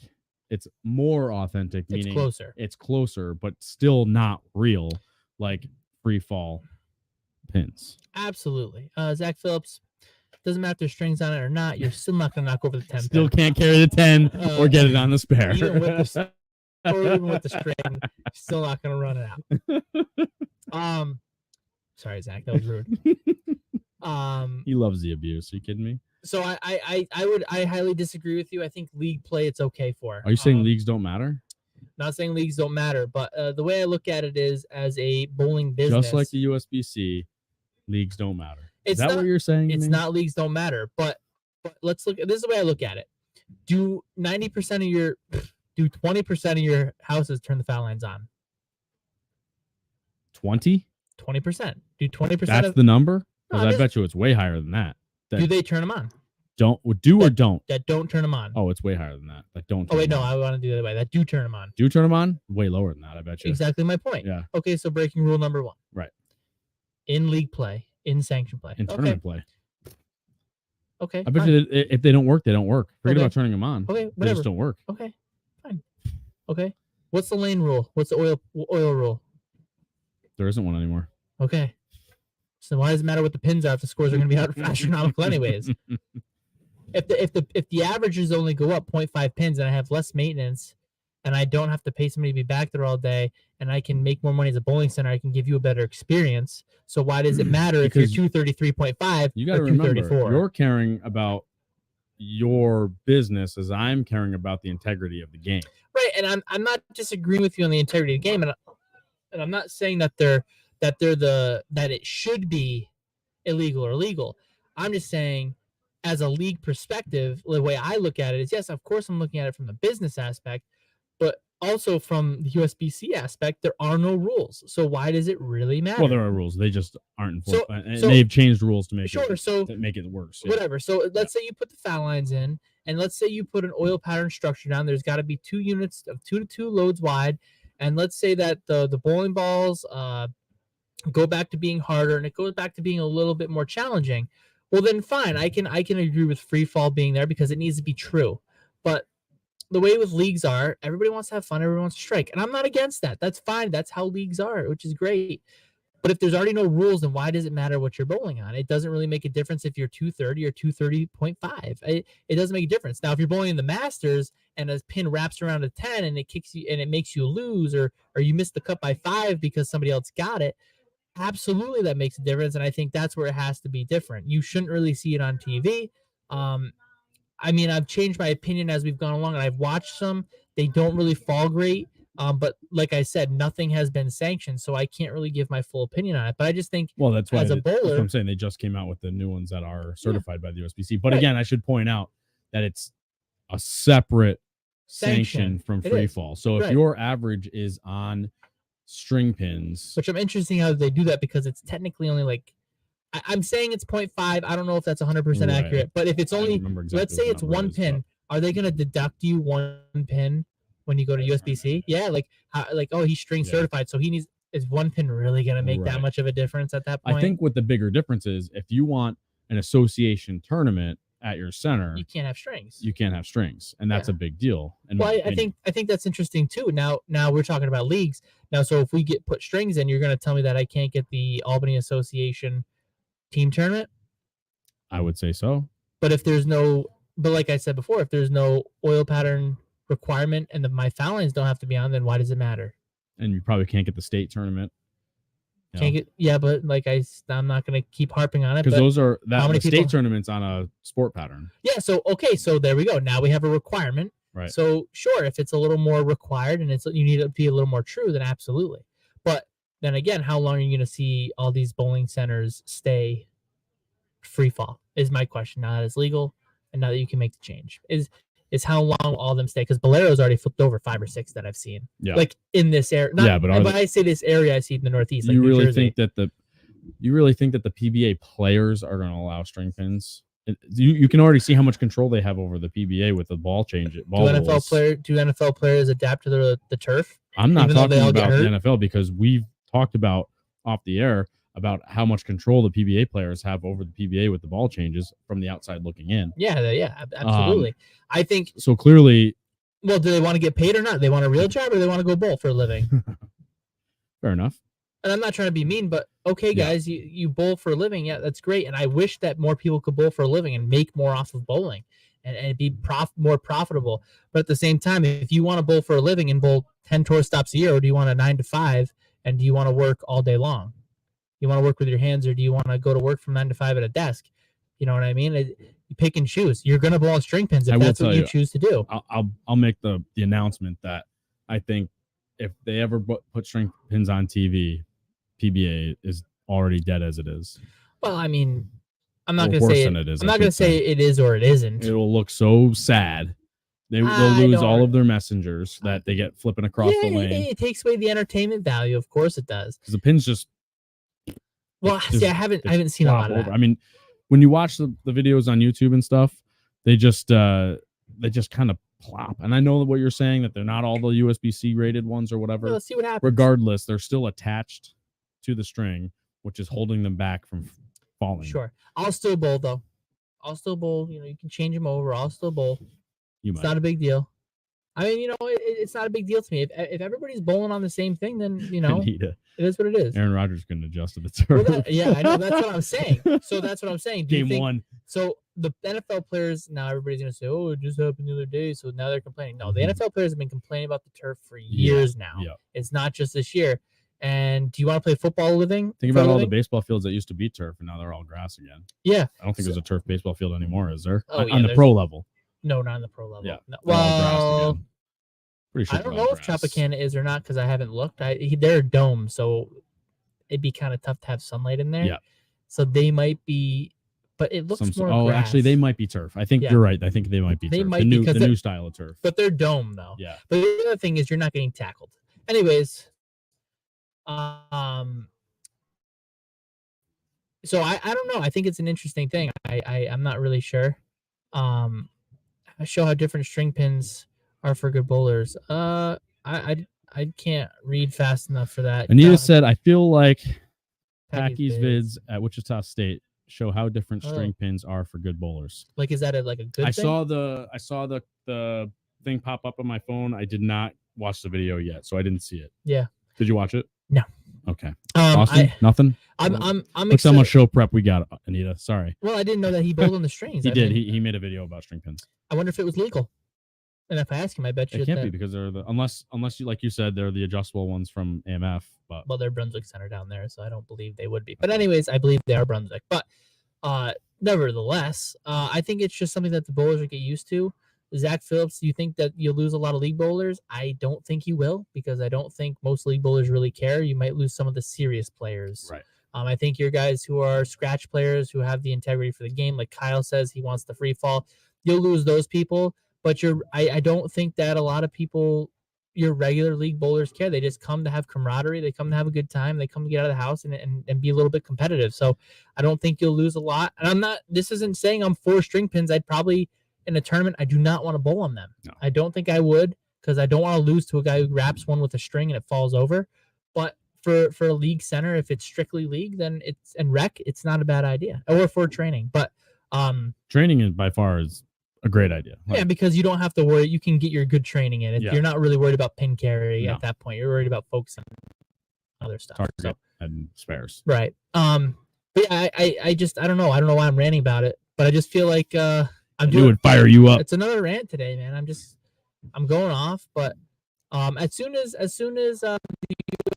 it's more authentic, It's meaning closer. it's closer, but still not real, like free fall pins. Absolutely. Zach Phillips, doesn't matter if there's strings on it or not, you're still not going to knock over the 10 Still pin. can't carry the 10 or get it on the spare. Even with the or even with the string, you're still not going to run it out. Sorry, Zach, that was rude. He loves the abuse. Are you kidding me? So I highly disagree with you. I think league play it's okay for. Are you saying leagues don't matter? Not saying leagues don't matter, but the way I look at it is as a bowling business. Just like the USB-C, leagues don't matter. Is It's that not- what you're saying? to It's me? not leagues don't matter, but let's look. This is the way I look at it. Do 20% of your houses turn the foul lines on? 20? 20%. Do 20% That's of the number? No, Because I'm I just- bet you it's way higher than that. do they turn them on? Don't or don't. That don't turn them on. Oh, it's way higher than that. That don't. Oh wait, turn no, them on. I want to do the other way. That do turn them on. Do turn them on? Way lower than that, I bet you. Exactly my point. Yeah. Okay, so breaking rule number 1. Right. In league play, in sanction play. In tournament play. Okay. I bet fine. you that if they don't work, they don't work. Forget Okay. about turning them on. Okay, They whatever. just don't work. Okay, fine. Okay. What's the lane rule? What's the oil rule? There isn't one anymore. Okay. So why does it matter what the pins are if the scores are going to be astronomical anyways? If the averages only go up 0.5 pins and I have less maintenance and I don't have to pay somebody to be back there all day and I can make more money as a bowling center, I can give you a better experience. So why does it matter if you're Because 233.5 You got or to remember, 234? you're caring about your business as I'm caring about the integrity of the game. Right, and I'm not disagreeing with you on the integrity of the game, and I'm not saying that it should be illegal or legal. I'm just saying, as a league perspective, the way I look at it is, yes, of course, I'm looking at it from the business aspect, but also from the USB-C aspect, there are no rules. So why does it really matter? Well, there are rules. They just aren't enforced. And so- they've changed rules to make Sure, it so to make it worse. Yeah. whatever. So let's say you put the foul lines in, and let's say you put an oil pattern structure down. There's got to be 2 units of 2 to 2 loads wide, and let's say that the bowling balls go back to being harder and it goes back to being a little bit more challenging, well then fine, I can agree with free fall being there because it needs to be true. But the way with leagues are, everybody wants to have fun, everyone wants to strike, and I'm not against that. That's fine. That's how leagues are, which is great. But if there's already no rules, then why does it matter what you're bowling on? It doesn't really make a difference if you're 230 or 230.5. It doesn't make a difference. Now, if you're bowling in the Masters and a pin wraps around a 10 and it kicks you and it makes you lose, or you miss the cut by 5 because somebody else got it, absolutely that makes a difference. And I think that's where it has to be different. You shouldn't really see it on TV. I mean, I've changed my opinion as we've gone along, and I've watched some. They don't really fall great. But like I said, nothing has been sanctioned, so I can't really give my full opinion on it. But I just think, well, that's why as a that's what bowler, I'm saying. They just came out with the new ones that are certified by the USBC. But Right. again, I should point out that it's a separate sanction from It free is. fall. So if Right. your average is on string pins, which I'm interested how they do that because it's technically only like I'm saying it's 0.5. I don't know if that's 100% Right. accurate, but if it's I don't only, remember exactly let's say what the it's number one is, pin, are they going to deduct you one pin when you go to USBC? Yeah, like oh, he's string Yeah. certified, so he needs, is one pin really going to make that Right. much of a difference at that point? I think what the bigger difference is, if you want an association tournament at your center, you can't have strings. you can't have strings, and that's Yeah. a big deal. In Well, my I opinion. think that's interesting too. Now we're talking about leagues. Now, so if we put strings in, you're going to tell me that I can't get the Albany Association team tournament? I would say so. But if there's no, but like I said before, if there's no oil pattern requirement and my foul lines don't have to be on, then why does it matter? And you probably can't get the state tournament. Can't get, yeah, but like I'm not going to keep harping on it. Because But those are how the many state people- tournaments on a sport pattern. yeah, so okay, so there we go. Now we have a requirement. Right. So sure, if it's a little more required and you need to be a little more true, then absolutely. But then again, how long are you going to see all these bowling centers stay free fall? Is my question. Now that it's legal and now that you can make the change, is how long all of them stay? Because Bolero's already flipped over 5 or 6 that I've seen. Yeah. Like in this area. Yeah, but when I say this area, I see it in the Northeast. Like you New really Jersey. think that the PBA players are going to allow string pins? You can already see how much control they have over the PBA with the ball change. Do NFL players adapt to the turf? I'm not even though they talking all get about the hurt? NFL, because we've talked about off the air about how much control the PBA players have over the PBA with the ball changes from the outside looking in. Yeah, absolutely. I think. So clearly, Well, do they want to get paid or not? They want a real job or they want to go bowl for a living? fair enough. And I'm not trying to be mean, but okay, Yeah. guys, you bowl for a living. Yeah, that's great. And I wish that more people could bowl for a living and make more off of bowling and be more profitable. But at the same time, if you want to bowl for a living and bowl 10 tour stops a year, or do you want a 9 to 5 and do you want to work all day long? You want to work with your hands, or do you want to go to work from 9 to 5 at a desk? You know what I mean? You pick and choose. You're going to bowl on string pins if that's what you choose to do. I'll make the announcement that I think if they ever put string pins on TV, PBA is already dead as it is. Well, I mean, I'm not Well, going to say worse than it is, I'm I not going to should say say. it is or it isn't. It'll look so sad. They'll lose all of their messengers that they get flipping across the lane. It takes away the entertainment value. Of course, it does. Because the pins just Well, just- see, I haven't seen a flop lot of over. that. I mean, when you watch the videos on YouTube and stuff, they just kind of plop. And I know what you're saying, that they're not all the USB-C rated ones or whatever. Well, let's see what happens. Regardless, they're still attached to the string, which is holding them back from falling. Sure, I'll still bowl though. I'll still bowl. You know, you can change them over. I'll still bowl. You It's might. not a big deal. I mean, you know, it's not a big deal to me. If everybody's bowling on the same thing, then you know, it is what it is. Aaron Rodgers couldn't adjust to the Well, turf. yeah, I know. That's what I'm saying. So that's what I'm saying. Do you Game think, one. So the NFL players, now everybody's going to say, oh, it just happened the other day. So now they're complaining. No, the Mhm. NFL players have been complaining about the turf for years now. Yeah. It's not just this year. And do you want to play football living? Think for a about all the living? baseball fields that used to be turf, and now they're all grass again. Yeah. I don't think there's a turf baseball field anymore, is there? Oh, yeah, on the there's- pro level. No, not on the pro level. Yeah. No. They're all grass Well, again. Pretty sure I don't they're all know if grass. Tropicana is or not because I haven't looked. They're a dome, so it'd be kind of tough to have sunlight in there. Yeah. So they might be, but it looks more grass. actually, they might be turf. I think Yeah. you're right. I think they might be They turf. might the be, new 'cause the they're- new style of turf. But they're dome though. Yeah. But the other thing is you're not getting tackled. Anyways, so I don't know. I think it's an interesting thing. I'm not really sure. I show how different string pins are for good bowlers. I I can't read fast enough for that. Anita said, I feel like Packy's Packy's vids at Wichita State show how different string Oh. pins are for good bowlers. Like, is that like a good I thing? saw the thing pop up on my phone. I did not watch the video yet, so I didn't see it. Yeah. Did you watch it? No. Okay. Austin, nothing. I'm Look how excited. much show prep we got, Anita. Sorry. Well, I didn't know that he bowled on the strings. He did. He made a video about string pins. I wonder if it was legal. And if I ask him, I bet you It can't be because they're unless you, like you said, they're the adjustable ones from AMF. But well, they're Brunswick Center down there, so I don't believe they would be. But anyways, I believe they are Brunswick. But nevertheless, I think it's just something that the bowlers would get used to. Zach Phillips, do you think that you'll lose a lot of league bowlers? I don't think you will, because I don't think most league bowlers really care. You might lose some of the serious players. right. I think your guys who are scratch players who have the integrity for the game, like Kyle says, he wants the free fall. You'll lose those people, but I don't think that a lot of people, your regular league bowlers, care. They just come to have camaraderie. They come to have a good time. They come to get out of the house and be a little bit competitive. So I don't think you'll lose a lot. And this isn't saying I'm for string pins. I'd probably, in a tournament, I do not want to bowl on them. No. I don't think I would, because I don't want to lose to a guy who wraps one with a string and it falls over. But for a league center, if it's strictly league, then it's not a bad idea. Or for training. But training is by far is a great idea. Yeah, because you don't have to worry. You can get your good training in. You're not really worried about pin carry at that point. You're worried about focusing on other stuff. Target and spares. Right. But yeah, I don't know. I don't know why I'm ranting about it, but I just feel like I'm doing. It would fire you up. It's another rant today, man. I'm going off, but as soon as the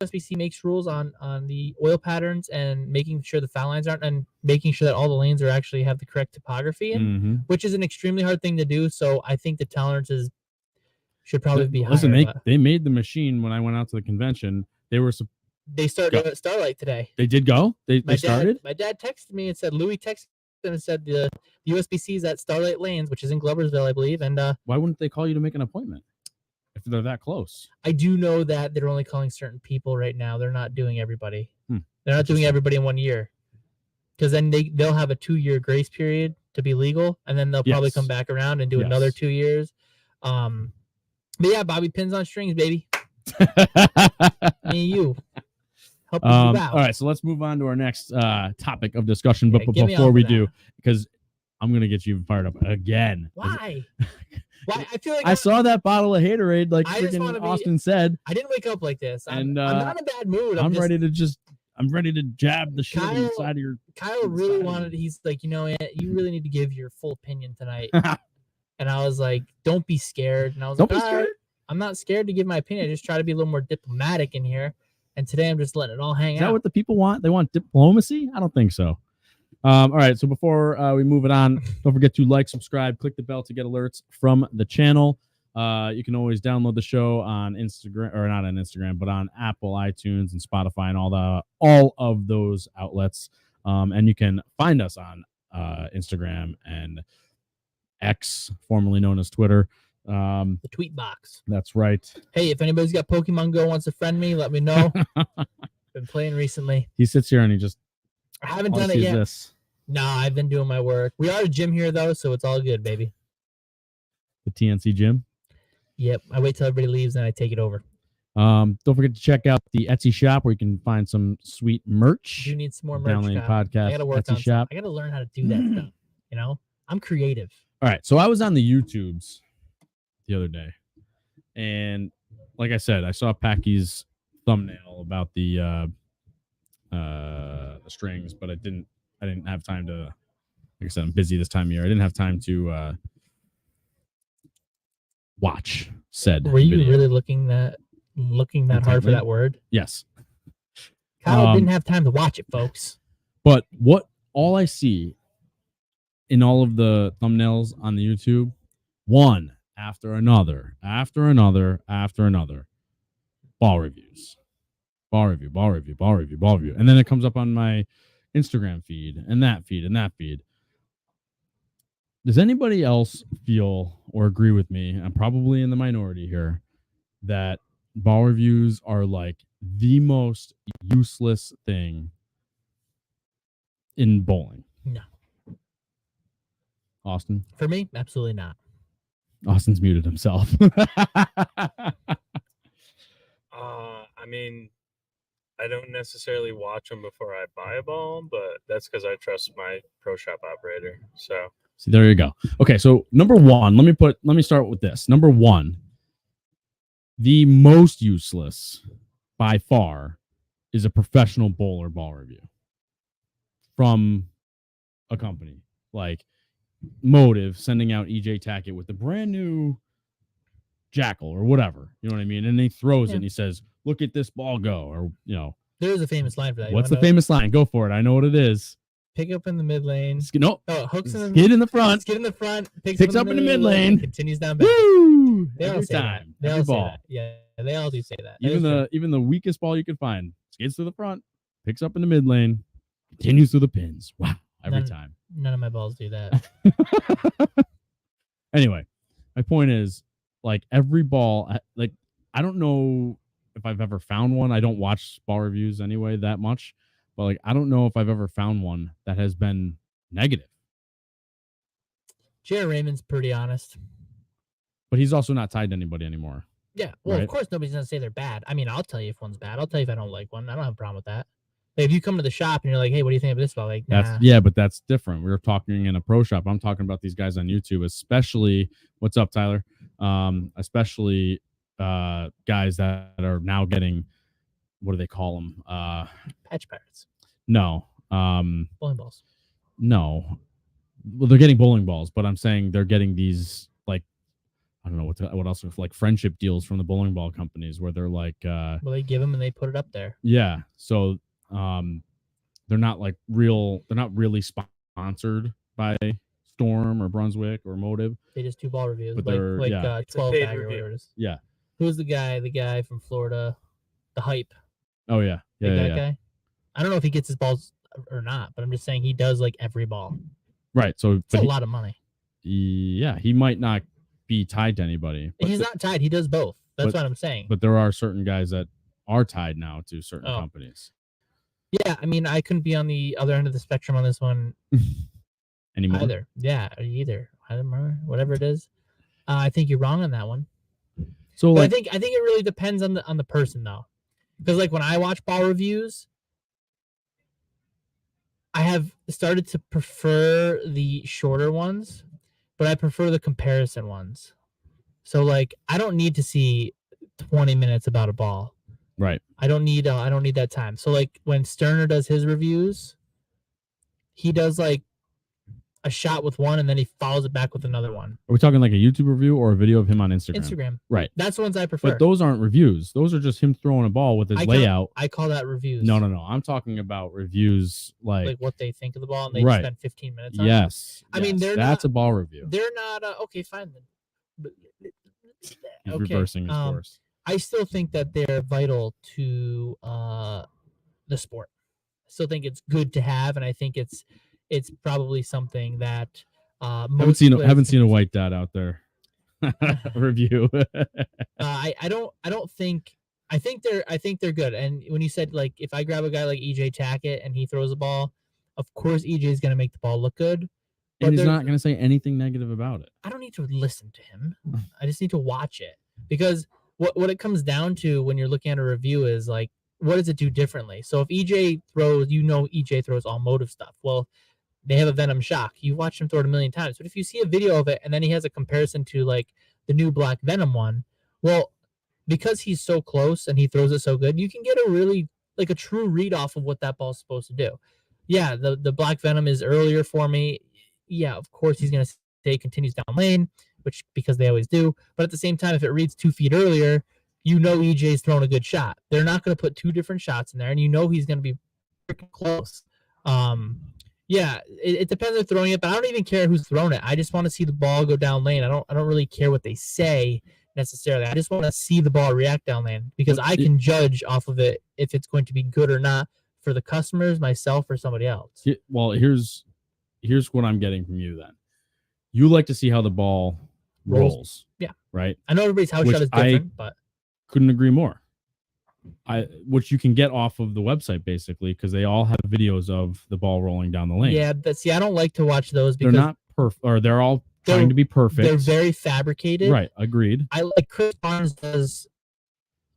USBC makes rules on the oil patterns and making sure the foul lines aren't, and making sure that all the lanes are actually have the correct topography in, which is an extremely hard thing to do. So I think the tolerances should probably be higher. Listen, they made the machine when I went out to the convention. They started at Starlight today. They did go? They started? My dad texted me and said, Louis texted him and said the USBC is at Starlight Lanes, which is in Gloversville, I believe. And why wouldn't they call you to make an appointment if they're that close? I do know that they're only calling certain people right now. They're not doing everybody. They're not doing everybody in 1 year, because then they'll have a 2-year grace period to be legal, and then they'll probably come back around and do another 2 years. But yeah, Bobby pins on strings, baby. Me and you. All right, so let's move on to our next topic of discussion. But before we do, because I'm gonna get you fired up again. Why? Why? I feel like I saw that bottle of Haterade, like freaking Austin said. I didn't wake up like this. I'm And not in a bad mood. I'm ready to jab the shit inside of your. Kyle really wanted. He's like, you really need to give your full opinion tonight. And I was like, don't be scared. And I was don't like, be scared. I'm not scared to give my opinion. I just try to be a little more diplomatic in here. And today I'm just letting it all hang out. Is that what the people want? They want diplomacy? I don't think so. All right. So before we move it on, don't forget to like, subscribe, click the bell to get alerts from the channel. You can always download the show on Instagram, or not on Instagram, but on Apple, iTunes, and Spotify, and all of those outlets. And you can find us on Instagram and X, formerly known as Twitter. The tweet box. That's right. Hey, if anybody's got Pokemon Go wants to friend me, let me know. Been playing recently. He sits here and I haven't done it yet. No, I've been doing my work. We are a gym here though, so it's all good, baby. The TNC gym. Yep. I wait till everybody leaves and I take it over. Don't forget to check out the Etsy shop where you can find some sweet merch. You need some more merch. Downloading podcast. I gotta work Etsy on shop. I gotta learn how to do that stuff. I'm creative. All right. So I was on the YouTubes the other day, and like I said, I saw Packy's thumbnail about the strings, but I didn't have time to, like I said, I'm busy this time of year. I didn't have time to watch said Were you video. really looking that hard for that word? Yes. Kyle didn't have time to watch it, folks. But all I see in all of the thumbnails on the YouTube, one after another, ball reviews. Ball review. And then it comes up on my Instagram feed and that feed. Does anybody else feel or agree with me? I'm probably in the minority here, that ball reviews are like the most useless thing in bowling. No. Austin? For me, absolutely not. Austin's muted himself. I mean, I don't necessarily watch them before I buy a ball, but that's because I trust my pro shop operator. So See, there you go. Okay, so number one, let me start with this. Number one, the most useless by far is a professional bowler ball review from a company like Motive sending out EJ Tackett with the brand new Jackal or whatever, you know what I mean? And he throws it and he says, "Look at this ball go," or There's a famous line for that. What's the famous line? Go for it. I know what it is. Pick up in the mid lane. No. Oh, hooks in the skid in the front. Skid in the front. Picks up in the mid lane. Continues down back. Woo! They all Every say time. that. They Every all say ball. that. Yeah, they all do say that. Even the weakest ball you can find skids to the front, picks up in the mid lane, continues through the pins. Wow. Every time. None of my balls do that. Anyway, my point is, like, every ball, like, I don't know if I've ever found one. I don't watch ball reviews anyway that much, but like, I don't know if I've ever found one that has been negative. Jared Raymond's pretty honest. But he's also not tied to anybody anymore. Yeah. Well, right? Of course, nobody's going to say they're bad. I mean, I'll tell you if one's bad. I'll tell you if I don't like one. I don't have a problem with that. Like, if you come to the shop and you're like, hey, what do you think of this ball? Like, nah. But that's different. We were talking in a pro shop. I'm talking about these guys on YouTube, especially, what's up, Tyler? Especially guys that are now getting, what do they call them? Patch pirates. No. Bowling balls. No. Well, they're getting bowling balls, but I'm saying they're getting these, like, I don't know what else, like friendship deals from the bowling ball companies where they're like, well, they give them and they put it up there. Yeah. So they're not like they're not really sponsored by Storm or Brunswick or Motive. They just do ball reviews, But like 12 bag or whatever it is. Yeah. Who's the guy from Florida, the hype? Oh yeah, that guy. I don't know if he gets his balls or not, but I'm just saying he does like every ball. Right. So it's a lot of money. Yeah, he might not be tied to anybody. He's not tied. He does both. That's what I'm saying. But there are certain guys that are tied now to certain companies. Yeah, I mean, I couldn't be on the other end of the spectrum on this one anymore. Either. Yeah, either. I don't remember. Whatever it is. I think you're wrong on that one. So but I think it really depends on the person though. Because like when I watch ball reviews, I have started to prefer the shorter ones, but I prefer the comparison ones. So like I don't need to see 20 minutes about a ball. Right. I don't need that time. So like when Sterner does his reviews, he does like a shot with one and then he follows it back with another one. Are we talking like a YouTube review or a video of him on Instagram? Instagram. Right. That's the ones I prefer. But those aren't reviews. Those are just him throwing a ball with his layout. I call that reviews. No. I'm talking about reviews like what they think of the ball and they spend 15 minutes on it. Yes. I mean, that's a ball review. They're not okay, fine then. He's reversing his course. I still think that they're vital to the sport. I still think it's good to have, and I think it's probably something that haven't seen a white dot out there review. I think they're good. And when you said like if I grab a guy like EJ Tackett and he throws a ball, of course EJ is going to make the ball look good. And he's not going to say anything negative about it. I don't need to listen to him. I just need to watch it because what it comes down to when you're looking at a review is like, what does it do differently? So if EJ throws, EJ throws all Motive stuff. Well, they have a Venom Shock. You watched him throw it a million times. But if you see a video of it and then he has a comparison to like the new Black Venom one, well, because he's so close and he throws it so good, you can get a really like a true read off of what that ball's supposed to do. Yeah, the Black Venom is earlier for me. Yeah, of course he's going to say continues down lane, which because they always do. But at the same time, if it reads 2 feet earlier, EJ's throwing a good shot. They're not going to put 2 different shots in there, and he's going to be freaking close. Yeah, it depends on throwing it, but I don't even care who's throwing it. I just want to see the ball go down lane. I don't really care what they say necessarily. I just want to see the ball react down lane because I can judge off of it if it's going to be good or not for the customers, myself, or somebody else. Well, here's what I'm getting from you then. You like to see how the ball rolls. Yeah. Right? I know everybody's house shot is different, but couldn't agree more. Which you can get off of the website basically because they all have videos of the ball rolling down the lane. Yeah, I don't like to watch those because they're not perfect, or they're all trying to be perfect. They're very fabricated. Right, agreed. I like Chris Barnes does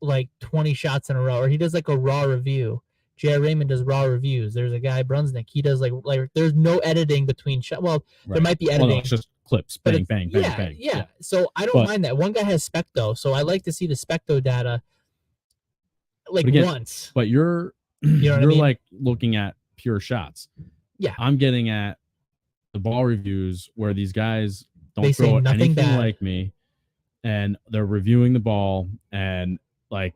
like 20 shots in a row, or he does like a raw review. J.R. Raymond does raw reviews. There's a guy, Brunswick, he does like there's no editing between shots. Well, there might be editing. Well, no, it's just clips, but bang, bang, bang, bang. Yeah. So I don't mind that. One guy has Specto, so I like to see the Specto data like once. But you're know what I mean? like looking at pure shots. Yeah. I'm getting at the ball reviews where these guys They don't say throw nothing anything bad. like me, and they're reviewing the ball, and like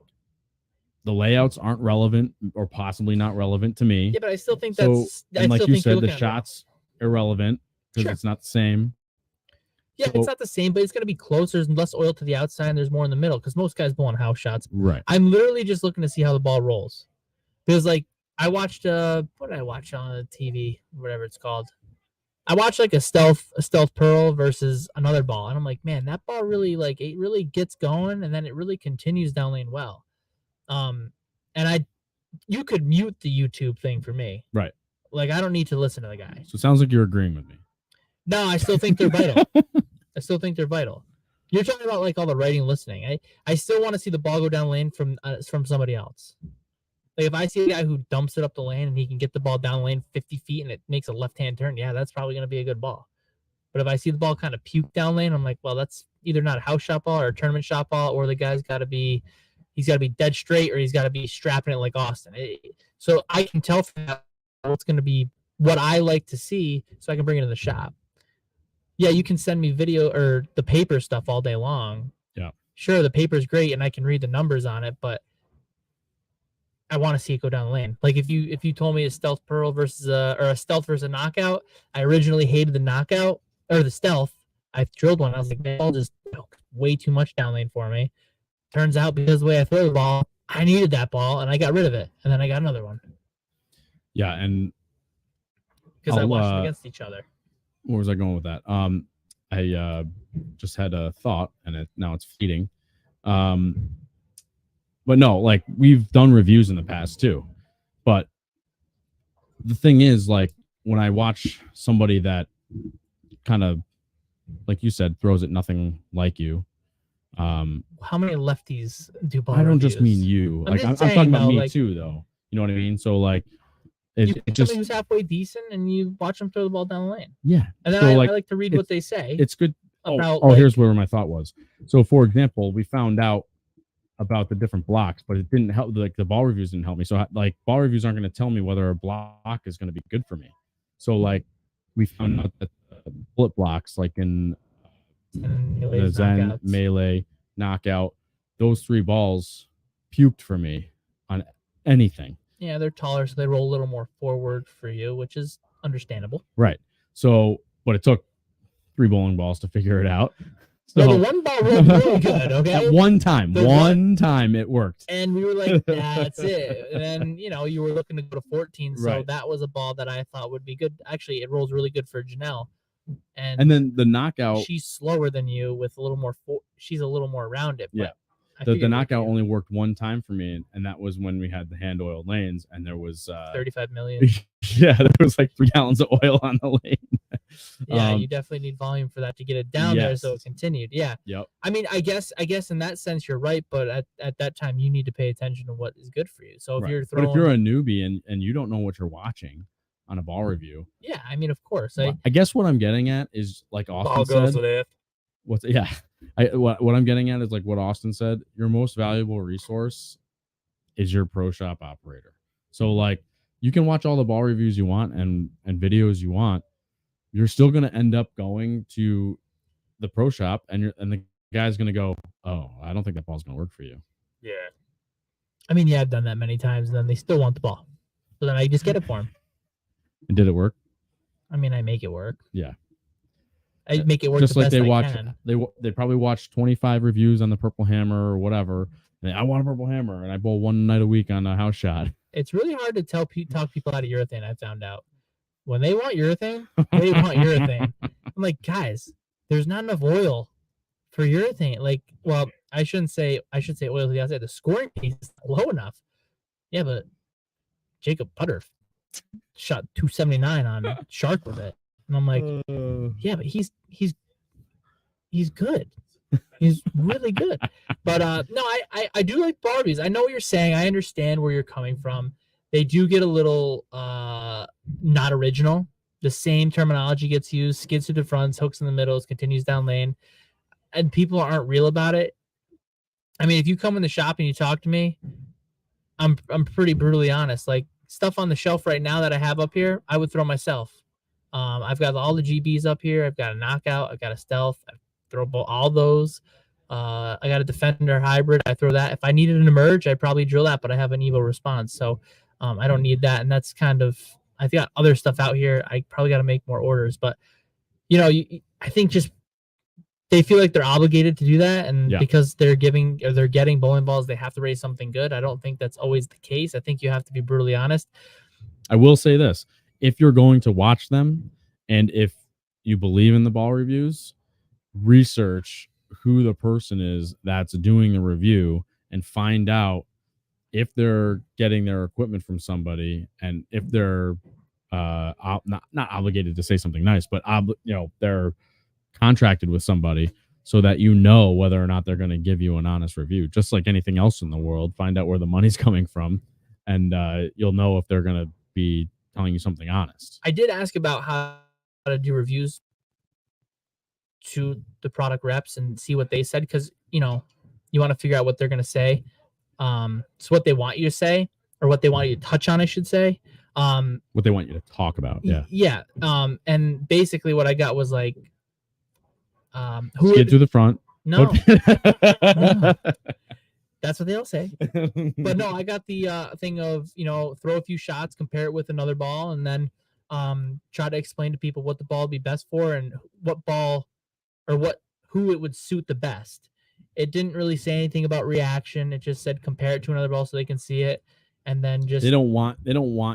the layouts aren't relevant or possibly not relevant to me. Yeah, but I still think So, that's. and like you said, the shots irrelevant because it's not the same. Yeah, it's not the same, but it's going to be closer. There's less oil to the outside, and there's more in the middle because most guys blow on house shots. Right. I'm literally just looking to see how the ball rolls. Because, like, I watched, what did I watch on the TV? Whatever it's called. I watched, like, a stealth pearl versus another ball, and I'm like, man, that ball really, like, it really gets going, and then it really continues down lane well. And you could mute the YouTube thing for me. Right. Like, I don't need to listen to the guy. So it sounds like you're agreeing with me. No, I still think they're vital. I still think they're vital. You're talking about like all the writing, listening. I still want to see the ball go down lane from somebody else. Like if I see a guy who dumps it up the lane and he can get the ball down lane 50 feet and it makes a left-hand turn, yeah, that's probably going to be a good ball. But if I see the ball kind of puke down lane, I'm like, well, that's either not a house shot ball or a tournament shot ball, or the guy's got to be, he's got to be dead straight, or he's got to be strapping it like Austin. So I can tell from that what's going to be what I like to see, so I can bring it in the shop. Yeah, you can send me video or the paper stuff all day long. Yeah. Sure, the paper's great and I can read the numbers on it, but I want to see it go down the lane. Like if you told me a stealth pearl versus a stealth versus a knockout, I originally hated the knockout or the stealth. I drilled one. I was like, man, ball just way too much down lane for me. Turns out because of the way I throw the ball, I needed that ball and I got rid of it. And then I got another one. Yeah, and because I watched them against each other. Where was I going with that? I just had a thought, and now it's fleeting. But no, like we've done reviews in the past too. But the thing is, like when I watch somebody that kind of, like you said, throws it nothing like you. How many lefties do ball I don't reviews? just mean you. I'm Like I'm saying, talking about though, me like, too, though. You know what I mean? So like. It just somebody who's halfway decent, and you watch them throw the ball down the lane. Yeah, and then so, I like, like to read what they say. It's good. About, here's where my thought was. So, for example, we found out about the different blocks, but it didn't help. Like the ball reviews didn't help me. So, like ball reviews aren't going to tell me whether a block is going to be good for me. So, like we found out that bullet blocks, like in the Zen, knockouts. Melee, Knockout, those three balls puked for me on anything. Yeah, they're taller, so they roll a little more forward for you, which is understandable. Right. So, but it took 3 bowling balls to figure it out. So the one ball rolled really good, okay? At one time it worked. And we were like, that's it. And then, you were looking to go to 14, so right. That was a ball that I thought would be good. Actually, it rolls really good for Janelle. And then the knockout. She's slower than you with a little more, she's a little more rounded. Yeah. The knockout only worked one time for me, and that was when we had the hand oiled lanes, and there was 35 million. Yeah, there was like 3 gallons of oil on the lane. Yeah, you definitely need volume for that to get it down there, so it continued. Yeah. Yep. I mean, I guess in that sense you're right, but at that time you need to pay attention to what is good for you. So if you're throwing, but if you're a newbie and you don't know what you're watching on a ball review, yeah, I mean, of course. I guess what I'm getting at is like Austin ball goes said. With it. What I'm getting at is like what Austin said. Your most valuable resource is your pro shop operator. So like you can watch all the ball reviews you want and videos you want. You're still going to end up going to the pro shop, and the guy's going to go, "Oh, I don't think that ball's going to work for you." Yeah. I mean, yeah, I've done that many times, and then they still want the ball, so then I just get it for them. And did it work? I mean, I make it work. Yeah. I make it work just the like best they I watch. can. They probably watch 25 reviews on the Purple Hammer or whatever. And I want a Purple Hammer, and I bowl one night a week on a house shot. It's really hard to talk people out of urethane. I found out when they want urethane, they want urethane. I'm like, guys, there's not enough oil for urethane. Like, well, I should say oil to the outside. The scoring piece is low enough. Yeah, but Jacob Putter shot 279 on Shark with it. And I'm like, yeah, but he's good. He's really good. But no, I do like ball reviews. I know what you're saying. I understand where you're coming from. They do get a little not original. The same terminology gets used, skids to the fronts, hooks in the middles, continues down lane, and people aren't real about it. I mean, if you come in the shop and you talk to me, I'm pretty brutally honest. Like stuff on the shelf right now that I have up here, I would throw myself. I've got all the GBs up here. I've got a knockout. I've got a stealth. I throw all those. I got a defender hybrid. I throw that. If I needed an emerge, I'd probably drill that, but I have an Evo response, so I don't need that. And that's kind of, I've got other stuff out here. I probably got to make more orders, but I think just they feel like they're obligated to do that, and because they're getting bowling balls, they have to raise something good. I don't think that's always the case. I think you have to be brutally honest. I will say this: if you're going to watch them, and if you believe in the ball reviews, research who the person is that's doing the review and find out if they're getting their equipment from somebody, and if they're not obligated to say something nice, but they're contracted with somebody, so that whether or not they're going to give you an honest review. Just like anything else in the world, find out where the money's coming from, and you'll know if they're going to be telling you something honest. I did ask about how to do reviews to the product reps and see what they said, because you want to figure out what they're going to say. So what they want you to say, or what they want you to touch on, I should say. What they want you to talk about. Yeah. And basically what I got was like, skid to the front. No. That's what they all say. But no, I got the thing of, throw a few shots, compare it with another ball, and then try to explain to people what the ball would be best for, and what ball or who it would suit the best. It didn't really say anything about reaction. It just said compare it to another ball so they can see it. And then they don't want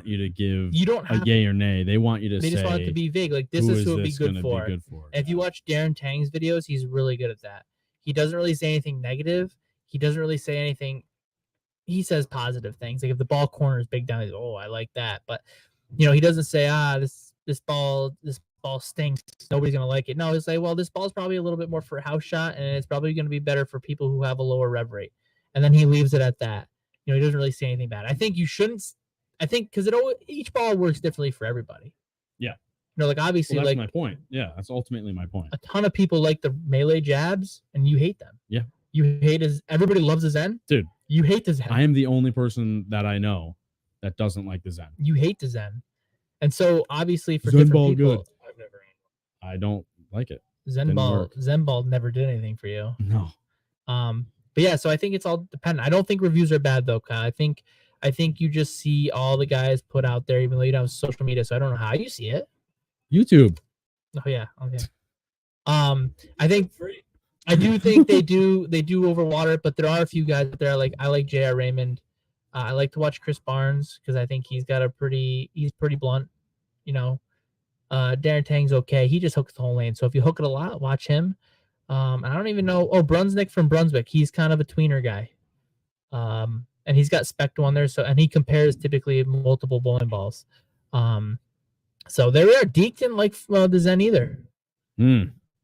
you to give a yay or nay. They want you to say, they just want it to be vague. Like, this is who it would be good for. And if you watch Darren Tang's videos, he's really good at that. He doesn't really say anything negative. He doesn't really say anything. He says positive things. Like if the ball corner is big down, he's, oh, I like that. But he doesn't say, this ball stinks, nobody's gonna like it. No, he's like, well, this ball's probably a little bit more for a house shot, and it's probably gonna be better for people who have a lower rev rate. And then he leaves it at that. He doesn't really say anything bad. I think you shouldn't. I think because each ball works differently for everybody. Yeah. Like obviously, that's my point. Yeah, that's ultimately my point. A ton of people like the melee jabs, and you hate them. Yeah. You hate everybody loves the Zen. Dude. You hate the Zen. I am the only person that I know that doesn't like the Zen. You hate the Zen. And so obviously for Zen different ball people, good. I've never had one. I don't like it. Zen ball never did anything for you. No. But yeah, so I think it's all dependent. I don't think reviews are bad though, Kyle. I think you just see all the guys put out there, even though you don't have social media, so I don't know how you see it. YouTube. Oh yeah, okay. I do think they do overwater it, but there are a few guys out there. Like I like J.R. Raymond. I like to watch Chris Barnes because I think he's pretty blunt. Darren Tang's okay. He just hooks the whole lane. So if you hook it a lot, watch him. I don't even know. Oh, Brunswick from Brunswick. He's kind of a tweener guy. And he's got Spectre on there. And he compares typically multiple bowling balls. So there we are. Deke didn't like the Zen either.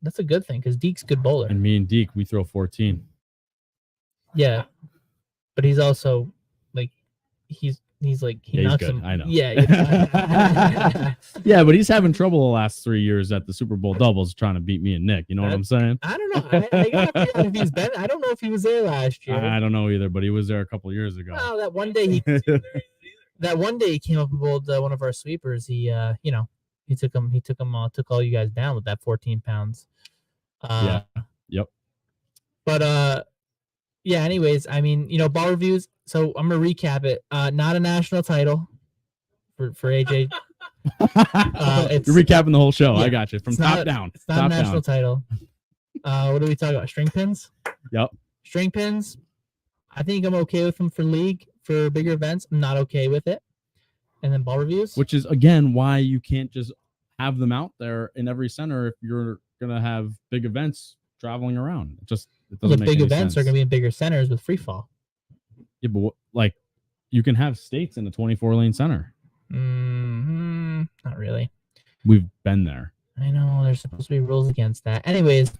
That's a good thing because Deke's a good bowler. And me and Deke, we throw 14. Yeah. But he's also like, he knocks good. him. I know. Yeah. Yeah, but he's having trouble the last 3 years at the Super Bowl doubles trying to beat me and Nick. You know what I'm saying? I don't know. I don't know if he was there last year. I don't know either, but he was there a couple years ago. Oh, that one day he came up and bowled one of our sweepers. He took all you guys down with that 14 pounds. Yeah. Yep. But yeah, anyways, I mean, ball reviews. So I'm gonna recap it. Not a national title for AJ. You're recapping the whole show. Yeah, I got you from top down. It's not a national title. What do we talk about? String pins. Yep. String pins. I think I'm okay with them for league. For bigger events, I'm not okay with it. And then ball reviews, which is again why you can't just have them out there in every center if you're gonna have big events traveling around. It doesn't the make big any events sense. are gonna be in bigger centers with free fall. Yeah, but like you can have states in a 24-lane center. Not really. We've been there. I know there's supposed to be rules against that. Anyways,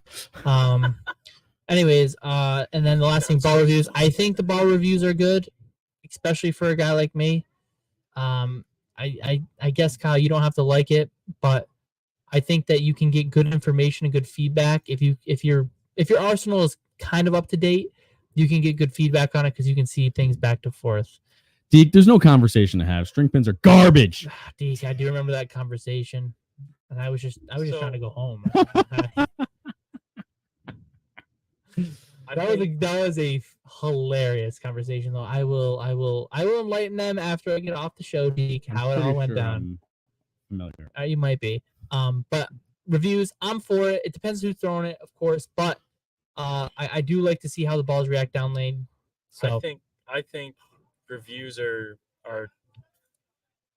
Anyways, and then the last thing, ball reviews. I think the ball reviews are good, especially for a guy like me. I guess, Kyle, you don't have to like it, but I think that you can get good information and good feedback if your arsenal is kind of up to date. You can get good feedback on it because you can see things back to forth. Deke, there's no conversation to have. String pins are garbage. Deke, I do remember that conversation, and I was just trying to go home. That was a hilarious conversation, though. I will enlighten them after I get off the show, Deke, how it all went down. Familiar. You might be. But reviews, I'm for it. It depends who's throwing it, of course, but I do like to see how the balls react down lane. So I think reviews are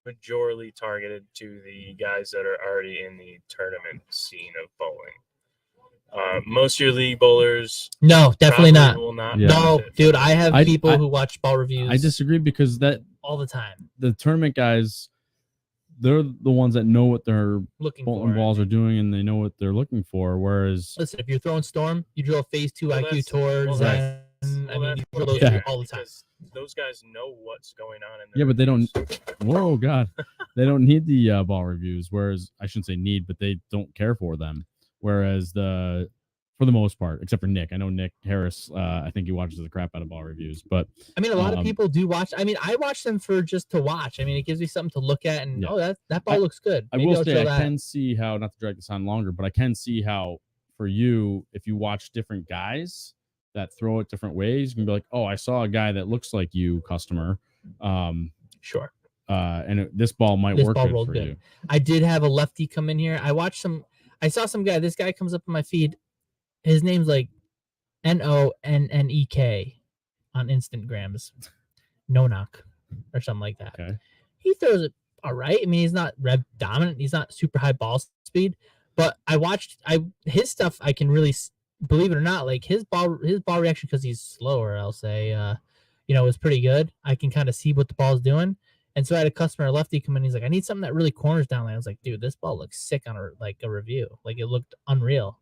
majorly targeted to the guys that are already in the tournament scene of bowling. Most of your league bowlers, no, definitely not. Will not. Yeah. No, dude, I have people who watch ball reviews. I disagree because that all the time. The tournament guys, they're the ones that know what their looking balls are doing, and they know what they're looking for. Whereas, listen, if you're throwing Storm, you drill phase 2 IQ towards, you drill those all the time. Those guys know what's going on in their but they don't. Whoa, God, they don't need the ball reviews. Whereas I shouldn't say need, but they don't care for them. Whereas for the most part, except for Nick, I know Nick Harris. I think he watches the crap out of ball reviews. But I mean, a lot of people do watch. I mean, I watch them for just to watch. I mean, it gives me something to look at, and that ball looks good. Maybe I will say I can see how, not to drag this on longer, but I can see how for you, if you watch different guys that throw it different ways, you can be like, oh, I saw a guy that looks like you, customer. Sure. And this ball might work good for you. I did have a lefty come in here. I saw some guy. This guy comes up in my feed. His name's like NONNEK on Instagrams. No knock or something like that. Okay. He throws it all right. I mean, he's not rev dominant. He's not super high ball speed. But I watched his stuff. I can really, believe it or not, like his ball reaction, because he's slower, I'll say, is pretty good. I can kind of see what the ball's doing. And so I had a customer lefty come in. He's like, I need something that really corners down lane. I was like, dude, this ball looks sick on a review. Like, it looked unreal.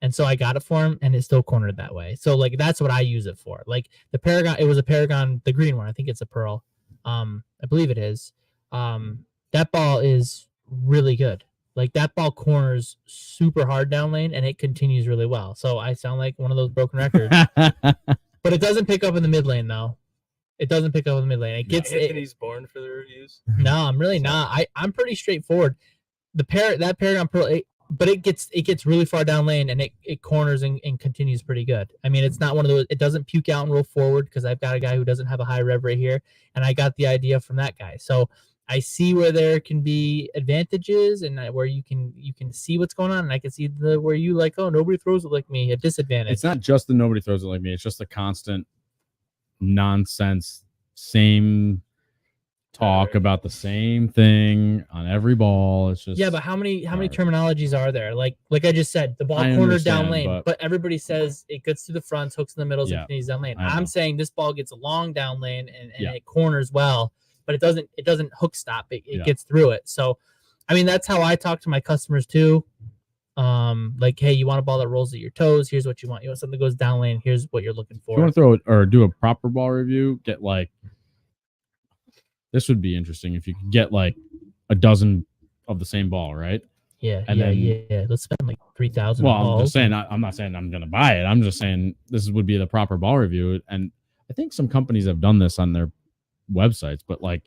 And so I got it for him, and it still cornered that way. So, like, that's what I use it for. Like, the Paragon, it was a Paragon, the green one. I think it's a Pearl. I believe it is. That ball is really good. Like, that ball corners super hard down lane, and it continues really well. So I sound like one of those broken records. But it doesn't pick up in the mid lane, though. It doesn't pick up in the mid lane. It gets Anthony's born for the reviews. No, I'm really not. I'm pretty straightforward. That Paragon Pearl, but it gets really far down lane, and it corners and continues pretty good. I mean, it's not one of those. It doesn't puke out and roll forward, because I've got a guy who doesn't have a high rev right here, and I got the idea from that guy. So I see where there can be advantages, and where you can see what's going on, and I can see where you like, oh, nobody throws it like me, a disadvantage. It's not just the nobody throws it like me. It's just the constant nonsense, same talk about the same thing on every ball. It's just but how many terminologies are there? Like I just said, the ball corners down lane, but everybody says it gets through the fronts, hooks in the middles, and continues down lane. I'm saying this ball gets long down lane and it corners well, but it doesn't hook stop. It gets through it. So, I mean, that's how I talk to my customers too. Like, hey, you want a ball that rolls at your toes? Here's what you want. You want something that goes down lane? Here's what you're looking for. If you want to throw it or do a proper ball review, get like, this would be interesting if you could get like a dozen of the same ball, right? Yeah, and then let's spend like 3,000. Well, I'm just saying. I'm not saying I'm going to buy it. I'm just saying this would be the proper ball review, and I think some companies have done this on their websites, but like,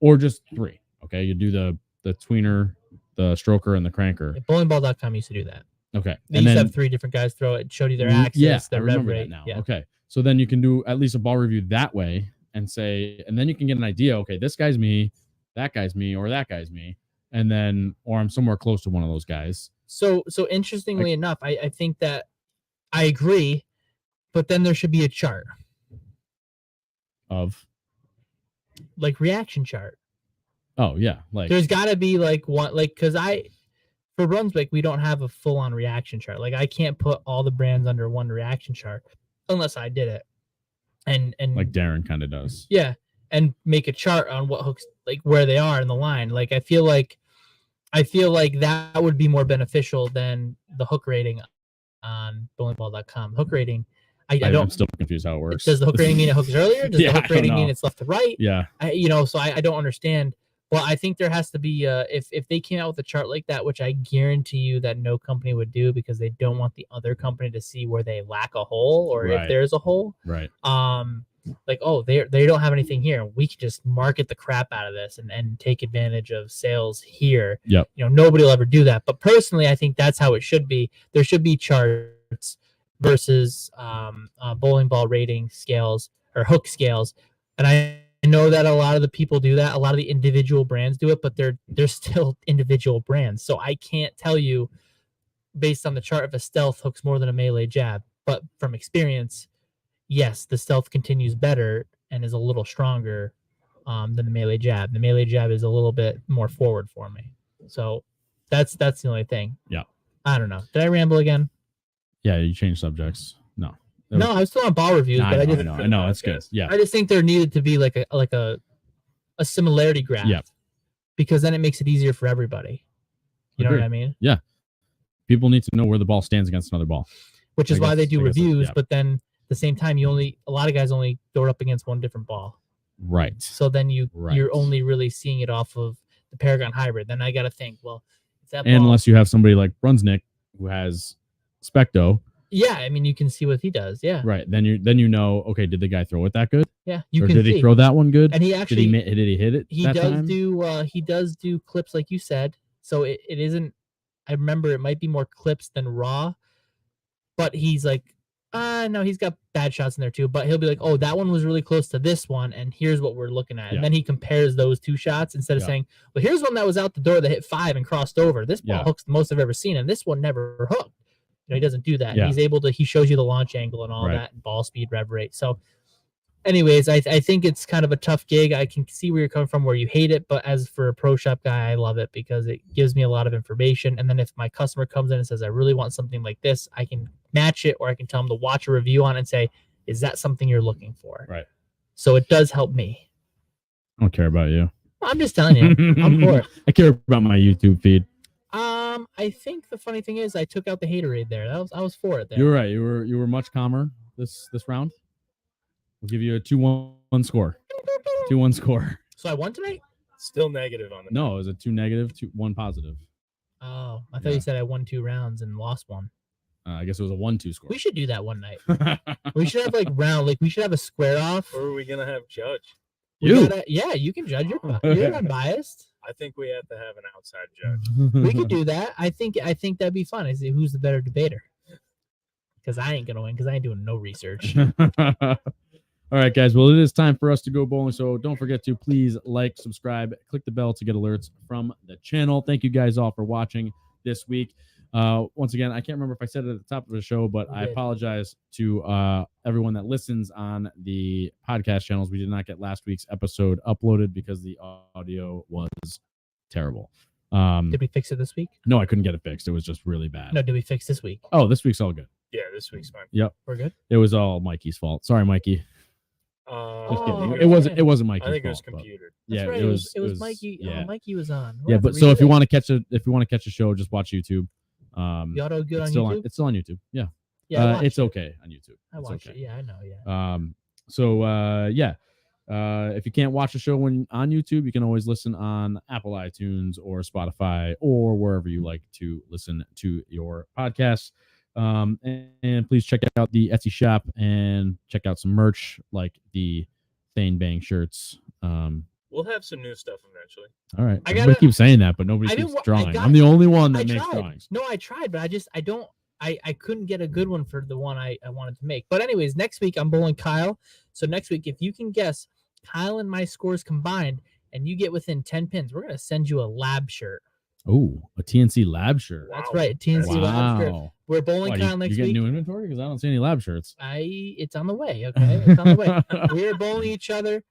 or just 3. Okay, you do the tweener, the stroker, and the cranker. Bowlingball.com used to do that. Okay, they used to have 3 different guys throw it. Showed you their axis, their rev rate. Now. Yeah. Okay, so then you can do at least a ball review that way, and then you can get an idea. Okay, this guy's me, that guy's me, or that guy's me, and then, or I'm somewhere close to one of those guys. So interestingly enough, I think that I agree, but then there should be a chart of like reaction chart. Oh yeah, like there's got to be like one, like, because for Brunswick we don't have a full on reaction chart. Like, I can't put all the brands under one reaction chart unless I did it. And like Darren kind of does. Yeah, and make a chart on what hooks, like where they are in the line. Like, I feel like that would be more beneficial than the hook rating on bowlingball.com. Hook rating. I don't. I'm still confused how it works. Does the hook rating mean it hooks earlier? Does Yeah, the I hook don't rating mean know. it's left to right? Yeah. So I don't understand. Well, I think there has to be if they came out with a chart like that, which I guarantee you that no company would do because they don't want the other company to see where they lack a hole or if Right. there's a hole. Right. Like, oh, they don't have anything here. We can just market the crap out of this and take advantage of sales here. Yep. Nobody will ever do that. But personally, I think that's how it should be. There should be charts versus bowling ball rating scales or hook scales. And I know that a lot of the people do that. A lot of the individual brands do it, but they're still individual brands. So I can't tell you based on the chart if a stealth hooks more than a melee jab. But from experience, yes, the stealth continues better and is a little stronger than the melee jab. The melee jab is a little bit more forward for me. So that's the only thing. Yeah. I don't know. Did I ramble again? Yeah, you changed subjects. No. No, I was still on ball reviews, but I know. That's good. Yeah. I just think there needed to be like a similarity graph. Yeah. Because then it makes it easier for everybody. You know what I mean? Yeah. People need to know where the ball stands against another ball. Which is why they do reviews, yeah. but then at the same time, a lot of guys only throw it up against one different ball. Right. So then you're only really seeing it off of the Paragon Hybrid. Then I got to think, well, is that ball? Unless you have somebody like Brunswick who has Specto. Yeah, I mean, you can see what he does. Yeah. Right. Then you know, okay, did the guy throw it that good? Yeah, or did he throw that one good? And he actually did he hit it? He does do clips like you said. So it isn't. I remember it might be more clips than raw, but he's like, no, he's got bad shots in there too. But he'll be like, oh, that one was really close to this one, and here's what we're looking at. And then he compares those two shots instead of saying, well, here's one that was out the door that hit 5 and crossed over. This ball hooks the most I've ever seen, and this one never hooked. He doesn't do that. Yeah. He shows you the launch angle and all that, and ball speed, rev rate. So anyways, I think it's kind of a tough gig. I can see where you're coming from, where you hate it, but as for a pro shop guy, I love it because it gives me a lot of information. And then if my customer comes in and says, I really want something like this, I can match it, or I can tell them to watch a review on it and say, is that something you're looking for? Right. So it does help me. I don't care about you. I'm just telling you, I'm for it. I care about my YouTube feed. I think the funny thing is I took out the haterade there. I was for it there. You were right. You were much calmer this round. We'll give you a 2-1 score. 2-1 score. So I won tonight? Still negative on it. No, it was a 2 negative, 1 positive. Oh, I thought you said I won 2 rounds and lost 1. I guess it was a 1-2 score. We should do that one night. We should have we should have a square off. Or are we gonna have judge? You can judge. You're unbiased. I think we have to have an outside judge. We could do that. I think that'd be fun. I see who's the better debater. Because I ain't gonna win because I ain't doing no research. All right, guys. Well, it is time for us to go bowling. So don't forget to please like, subscribe, click the bell to get alerts from the channel. Thank you guys all for watching this week. Once again, I can't remember if I said it at the top of the show, but I apologize to everyone that listens on the podcast channels. We did not get last week's episode uploaded because the audio was terrible. Did we fix it this week? No, I couldn't get it fixed. It was just really bad. No, did we fix this week? Oh, this week's all good. Yeah, this week's fine. Yep. We're good? It was all Mikey's fault. Sorry, Mikey. Just kidding. It wasn't Mikey's fault. I think it was computer. Yeah, right. it was Mikey. Yeah. Oh, Mikey was on. Yeah, but so if you want to catch a show, just watch YouTube. The auto good on YouTube? YouTube? It's still on YouTube. Yeah. Yeah, it's okay on YouTube. I watch it. Yeah, I know. Yeah. If you can't watch the show on YouTube, you can always listen on Apple iTunes or Spotify or wherever you like to listen to your podcasts. And please check out the Etsy shop and check out some merch like the Thane Bang shirts. We'll have some new stuff eventually. All right. Everybody keeps saying that, but nobody keeps drawing. I'm the only one that makes drawings. No, I tried, but I couldn't get a good one for the one I wanted to make. But anyways, next week I'm bowling Kyle. So next week, if you can guess Kyle and my scores combined and you get within 10 pins, we're going to send you a lab shirt. Oh, a TNC lab shirt. That's right. TNC lab shirt. We're bowling Kyle next week. You get new inventory? Because I don't see any lab shirts. It's on the way. Okay. It's on the way. We're bowling each other.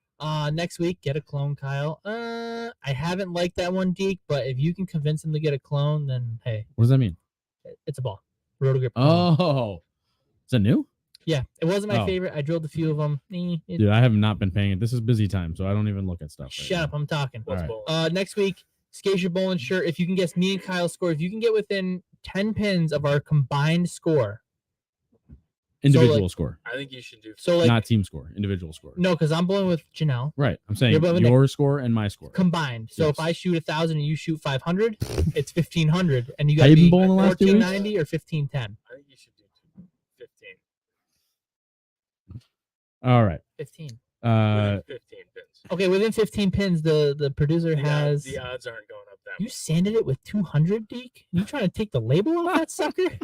Next week, get a clone, Kyle. I haven't liked that one, Deke, but if you can convince him to get a clone, then hey. What does that mean? It's a ball. Rotogrip. Oh, is that new? Yeah, it wasn't my favorite. I drilled a few of them. Dude, I have not been paying it. This is busy time, so I don't even look at stuff. Shut up, I'm talking. Right. Next week, Scaccia bowling shirt. If you can guess me and Kyle's score, if you can get within 10 pins of our combined score. Individual like- score, I think you should do. So like not team score. Individual score. no, because I'm blowing with Janelle Right. I'm saying You're blowing your score and my score. combined. So if Yes. I shoot 1,000 and you shoot 500, it's 1,500, and you got How to you been be bowling the last 2 weeks? 1490 or 1510. I think you should do 15. All right. 15. Within 15 pins. Okay, within 15 pins, the producer has. The odds aren't going up that You much. sanded it with 200, Deke? You trying to take the label off that sucker?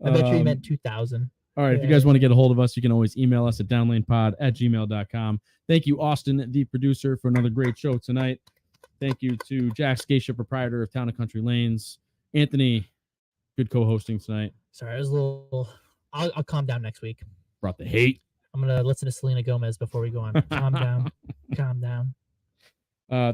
I bet you he meant 2,000. All right. If you Yeah. guys want to get a hold of us, you can always email us at downlanepod@gmail.com. Thank you, Austin, the producer, for another great show tonight. Thank you to Jack Scaccia, proprietor of Town and Country Lanes. Anthony, good co-hosting tonight. Sorry, I was a little. I'll calm down next week. Brought the hate. I'm gonna listen to Selena Gomez before we go on. Calm down. Calm down.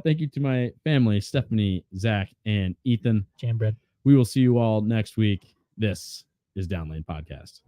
Thank you to my family, Stephanie, Zach, and Ethan. Jam bread. We will see you all next week. This is Downlane Podcast.